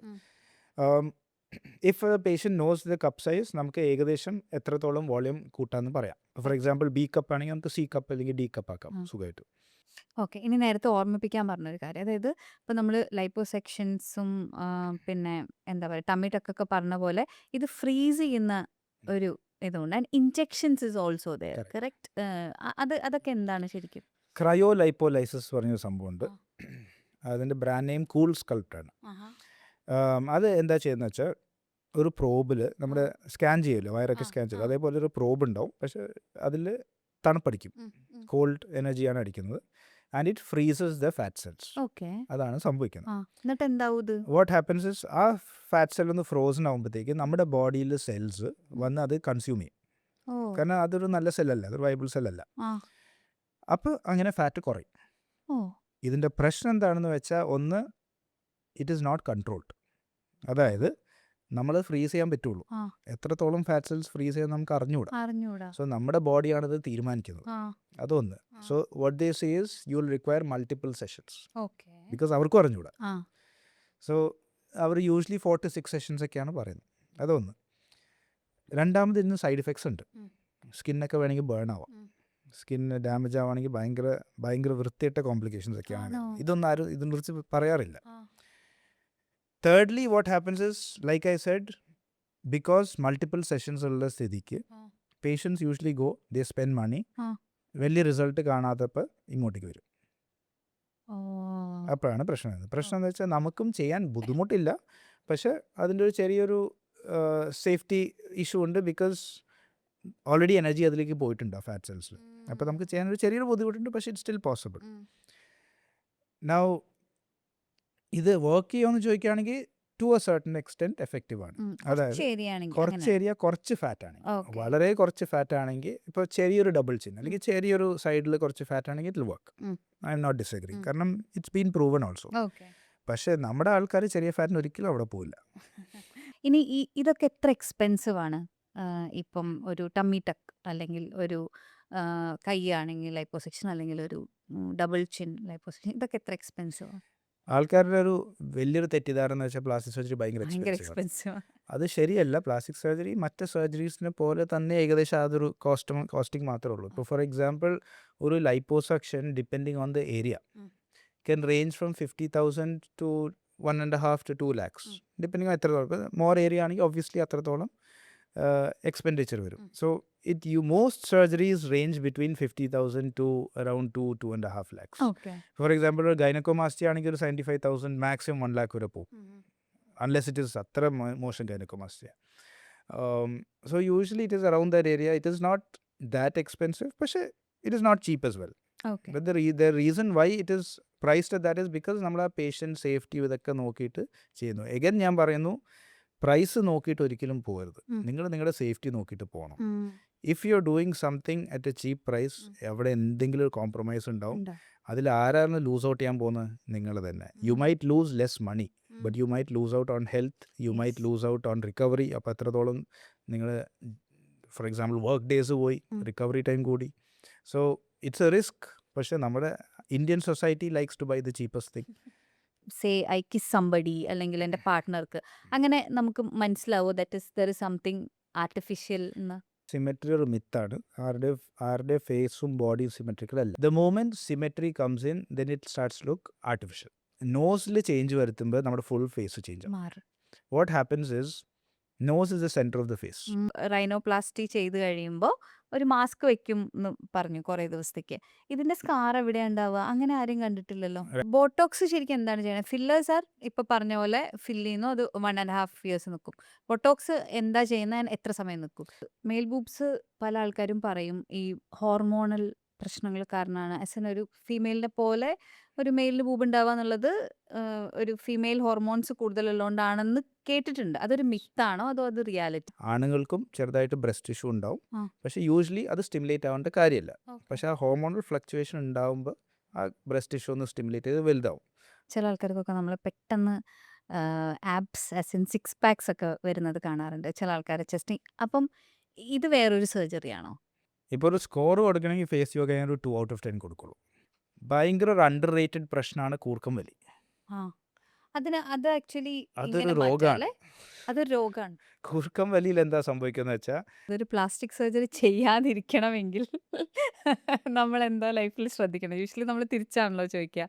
If A patient knows the cup size, നമുക്ക് ഏകദേശം എത്രത്തോളം volume കൂട്ടാമെന്ന് പറയാം. For example B cup ആണെങ്കിൽ നമുക്ക് സി കപ്പ് അല്ലെങ്കിൽ ഡി കപ്പ് ആക്കാം സുഖമായിട്ട്. ഓക്കെ. ഇനി നേരത്തെ ഓർമ്മിപ്പിക്കാൻ പറഞ്ഞൊരു കാര്യം, അതായത് ഇപ്പം നമ്മൾ ലൈപ്പോസെക്ഷൻസും പിന്നെ എന്താ പറയുക ടമ്മി ടക്കൊക്കെ പറഞ്ഞ പോലെ ഇത് ഫ്രീസ് ചെയ്യുന്ന ഒരു ഇതുണ്ട്. And injections is also there, correct? അതൊക്കെ എന്താണ് ശരിക്കും? ക്രയോ ലൈപ്പോലൈസിസ് പറഞ്ഞൊരു സംഭവമുണ്ട്. അതിൻ്റെ ബ്രാൻഡ് നെയിം കൂൾ സ്കൾപ്റ്റാണ്. അത് എന്താ ചെയ്യുന്നത് വെച്ചാൽ ഒരു പ്രോബിൽ നമ്മുടെ സ്കാൻ ചെയ്യുമല്ലോ, വയറൊക്കെ സ്കാൻ ചെയ്യും, അതേപോലെ ഒരു പ്രോബ് ഉണ്ടാവും, പക്ഷെ അതിൽ തണുപ്പടിക്കും, കോൾഡ് എനർജിയാണ് അടിക്കുന്നത്. And it freezes the fat cells. അതാണ് സംഭവിക്കുന്നത്. എന്നിട്ട് എന്താവും ഇത്? വാട്ട് ഹാപ്പൻസ് ഇസ് ആ ഫാറ്റ് സെൽ ഒന്ന് ഫ്രോസൺ ആകുമ്പോഴത്തേക്ക് നമ്മുടെ ബോഡിയിൽ സെൽസ് വന്ന് അത് കൺസ്യൂം ചെയ്യും. കാരണം അതൊരു നല്ല സെല്ലല്ല, അതൊരു വൈബിൾ സെല്ലല്ല. അപ്പോൾ അങ്ങനെ ഫാറ്റ് കുറയും. ഇതിൻ്റെ പ്രശ്നം എന്താണെന്ന് വെച്ചാൽ, ഒന്ന് ഇറ്റ് ഈസ് നോട്ട് കൺട്രോൾഡ്. അതായത് നമ്മൾ ഫ്രീസ് ചെയ്യാൻ പറ്റുള്ളൂ. എത്രത്തോളം ഫാറ്റ് സെൽസ് ഫ്രീസ് ചെയ്യാൻ നമുക്ക് അറിഞ്ഞുകൂടാ. സോ നമ്മുടെ ബോഡിയാണിത് തീരുമാനിക്കുന്നത്. അതൊന്ന്. So what they say is you will require multiple sessions, because അവർക്കും അറിഞ്ഞുകൂടാ. സോ അവർ യൂഷ്വലി 4 to 6 സെഷൻസ് ഒക്കെയാണ് പറയുന്നത്. അതൊന്ന്. രണ്ടാമത് ഇതിന് സൈഡ് എഫക്ട്സ് ഉണ്ട്. സ്കിന്നൊക്കെ വേണമെങ്കിൽ ബേൺ ആവാം, സ്കിൻ ഡാമേജ് ആവുകയാണെങ്കിൽ ഭയങ്കര വൃത്തിയിട്ട കോംപ്ലിക്കേഷൻസ് ഒക്കെയാണ്. ഇതൊന്നും ആരും ഇതിനെക്കുറിച്ച് പറയാറില്ല. Thirdly, what happens is, like I said, because multiple sessions ഉള്ള സ്ഥിതിക്ക് patients usually go, they spend money, വലിയ റിസൾട്ട് കാണാത്തപ്പോൾ ഇങ്ങോട്ടേക്ക് വരും. അപ്പോഴാണ് പ്രശ്നം. പ്രശ്നം എന്ന് വെച്ചാൽ നമുക്കും ചെയ്യാൻ ബുദ്ധിമുട്ടില്ല, പക്ഷെ അതിൻ്റെ ഒരു ചെറിയൊരു സേഫ്റ്റി ഇഷ്യൂ ഉണ്ട്. ബിക്കോസ് ഓൾറെഡി എനർജി അതിലേക്ക് പോയിട്ടുണ്ട് ആ ഫാറ്റ് സെൽസിൽ. അപ്പോൾ നമുക്ക് ചെയ്യാനൊരു ചെറിയൊരു ബുദ്ധിമുട്ടുണ്ട്, പക്ഷെ ഇറ്റ്സ് സ്റ്റിൽ പോസിബിൾ. നൗ ഇത് വർക്ക് ചെയ്യുമെന്ന് ചോദിക്കുകയാണെങ്കിൽ to a certain extent effective ആണ്. അതായത് കുറച്ച് ഏരിയ കുറച്ച് ഫാറ്റ് ആണെങ്കിൽ, വളരെ കുറച്ച് ഫാറ്റ് ആണെങ്കിൽ, ഇപ്പോൾ ചെറിയൊരു ഡബിൾ ചിൻ അല്ലെങ്കിൽ ചെറിയൊരു സൈഡിൽ കുറച്ച് ഫാറ്റ് ആണെങ്കിൽ it will work. I am not disagree, കാരണം ഇറ്റ്സ് ബീൻ പ്രൂവൺ ഓൾസോ. പക്ഷേ നമ്മുടെ ആൾക്കാർ ചെറിയ ഫാറ്റിന് ഒരിക്കലും അവിടെ പോവില്ല. ഇനി ഇതൊക്കെ എത്ര എക്സ്പെൻസീവ് ആണ്? ഇപ്പം ഒരു ടമ്മി ടക്ക് അല്ലെങ്കിൽ ഒരു കൈ ആണെങ്കിൽ ലൈപ്പോസെക്ഷൻ, അല്ലെങ്കിൽ ഒരു ഡബിൾ ചിൻ ലൈപ്പോസെക്ഷൻ, ഇതൊക്കെ എത്ര എക്സ്പെൻസീവ് ആണ്? ആൾക്കാരുടെ ഒരു വലിയൊരു തെറ്റിദ്ധാരണ എന്ന് വെച്ചാൽ പ്ലാസ്റ്റിക് സർജറി ഭയങ്കര എക്സ്പെൻസീവ്. അത് ശരിയല്ല. പ്ലാസ്റ്റിക് സർജറി മറ്റ് സർജറീസിനെ പോലെ തന്നെ ഏകദേശം അതൊരു കോസ്റ്റിംഗ് മാത്രമേ ഉള്ളൂ. ഇപ്പോൾ ഫോർ എക്സാമ്പിൾ ഒരു liposuction depending on the area can range from 50,000 to 1.5 to 2 lakhs depending on എത്രത്തോളം. മോർ ഏരിയ ആണെങ്കിൽ ഒബ്വിയസ്ലി അത്രത്തോളം എക്സ്പെൻഡിച്ചർ വരും. So most surgeries range between 50,000 to around 2.5 lakhs. For example, ഒരു ഗൈനക്കോമാസ്റ്റി ആണെങ്കിൽ ഒരു 75,000 മാക്സിമം 1 lakh വരെ പോകും, അൺലെസ് ഇറ്റ് ഇസ് അത്ര മോശം gynaecomastia. So usually it is around that area. It is not that expensive, പക്ഷേ it is not cheap as well. But the reason why it is priced at that is because നമ്മൾ ആ patient safety ഇതൊക്കെ നോക്കിയിട്ട് ചെയ്യുന്നു. Again ഞാൻ പറയുന്നു, price നോക്കിയിട്ട് ഒരിക്കലും പോകരുത്. നിങ്ങൾ നിങ്ങളുടെ സേഫ്റ്റി നോക്കിയിട്ട് പോകണം. If you are doing something at a cheap price, അവിടെ എന്തെങ്കിലും ഒരു കോംപ്രമൈസ് ഉണ്ടാവും. അതിൽ ആരാണ് ലൂസ് ഔട്ട് ചെയ്യാൻ പോകുന്നത്? നിങ്ങൾ തന്നെ. You might lose less money, but you might lose out on health, you might lose out on recovery. അപ്പോൾ എത്രത്തോളം നിങ്ങൾ ഫോർ എക്സാമ്പിൾ വർക്ക് ഡേയ്സ് പോയി, റിക്കവറി ടൈം കൂടി. So it's a risk. പക്ഷേ നമ്മുടെ Indian society likes to buy the cheapest thing. Say I kiss somebody, അല്ലെങ്കിൽ എൻ്റെ പാർട്ട്ണർക്ക്, അങ്ങനെ നമുക്ക് മനസ്സിലാവും that is there is something artificial എന്ന്. സിമെട്രി ഒരു മിത്താണ്. ആരുടെ ഫേസും ബോഡിയും സിമെട്രിക്കൽ അല്ല. The moment symmetry comes in, then it starts look artificial. Nozzle change വരുത്തുമ്പോൾ നമ്മുടെ ഫുൾ ഫേസ് ചേഞ്ച് ആവും. What happens is Nose is the center of the face. Rhinoplasty ചെയ്ത് കഴിയുമ്പോൾ ഒരു മാസ്ക് വെക്കും എന്ന് പറഞ്ഞു കുറേ ദിവസത്തേക്ക്. ഇതിന്റെ സ്കാർ എവിടെയാ ഉണ്ടാവുക? അങ്ങനെ ആരും കണ്ടിട്ടില്ലല്ലോ. ബോട്ടോക്സ് ശരിക്കും എന്താണ് ചെയ്യണത്? ഫില്ലേഴ്സ് ആർ ഇപ്പൊ പറഞ്ഞ പോലെ ഫില്ല് ചെയ്യുന്നു, അത് 1.5 years നിൽക്കും. ബൊട്ടോക്സ് എന്താ ചെയ്യുന്നത്, എത്ര സമയം നിൽക്കും? മെയിൽ ബൂബ്സ് പല ആൾക്കാരും പറയും ഈ ഹോർമോണൽ പ്രശ്നങ്ങൾ കാരണമാണ്. ഒരു ഫീമെയിലിനെ പോലെ ഒരു മെയിലിന് ബൂബ് ഉണ്ടാവുക എന്നുള്ളത് ഒരു ഫീമെയിൽ ഹോർമോൺസ് കൂടുതലുള്ളതുകൊണ്ടാണെന്ന് കേട്ടിട്ടുണ്ട്. അതൊരു മിത്താണോ അതോ അത് റിയാലിറ്റി? ആണുങ്ങൾക്കും ചെറുതായിട്ട് ബ്രസ്റ്റ് ടിഷ്യൂ ഉണ്ടാവും, ആ. പക്ഷെ യൂഷ്വലി അത് സ്റ്റിമുലേറ്റ് ആവേണ്ട കാര്യമില്ല. Okay. പക്ഷെ ആ ഹോർമോണൽ ഫ്ലക്ച്വേഷൻ ഉണ്ടാവുമ്പോൾ ആ ബ്രസ്റ്റ് ടിഷ്യൂ ഒന്ന് സ്റ്റിമുലേറ്റ് ചെയ്ത് വലുതാവും. ചില ആൾക്കാർക്കൊക്കെ നമ്മൾ പെട്ടെന്ന് ആബ്സ് സിക്സ് പാക്സ് ഒക്കെ വരുന്നത് കാണാറുണ്ട് ചില ആൾക്കാരെ ചെസ്റ്റ്. അപ്പം ഇത് വേറൊരു സർജറി ആണോ? ഇപ്പോൾ ഒരു സ്കോർ കൊടുക്കണമെങ്കിൽ ഫേസ് യോഗ ഞാൻ ഒരു 2 out of 10 കൊടുക്കുള്ളൂ. ഭയങ്കര ഒരു അണ്ടർ റേറ്റഡ് പ്രശ്നമാണ് കൂർക്കം വലി. ആ, അത് ആക്ച്വലി അതൊരു രോഗമാണ്. അതൊരു രോഗമാണ്. കൂർക്കം വലിയിൽ എന്താ സംഭവിക്കുന്നത് വെച്ചാൽ അതൊരു പ്ലാസ്റ്റിക് സർജറി ചെയ്യാതിരിക്കണമെങ്കിൽ നമ്മൾ എന്താ ലൈഫിൽ ശ്രദ്ധിക്കണം? യൂഷ്വലി നമ്മൾ തിരിച്ചാണല്ലോ ചോദിക്കുക.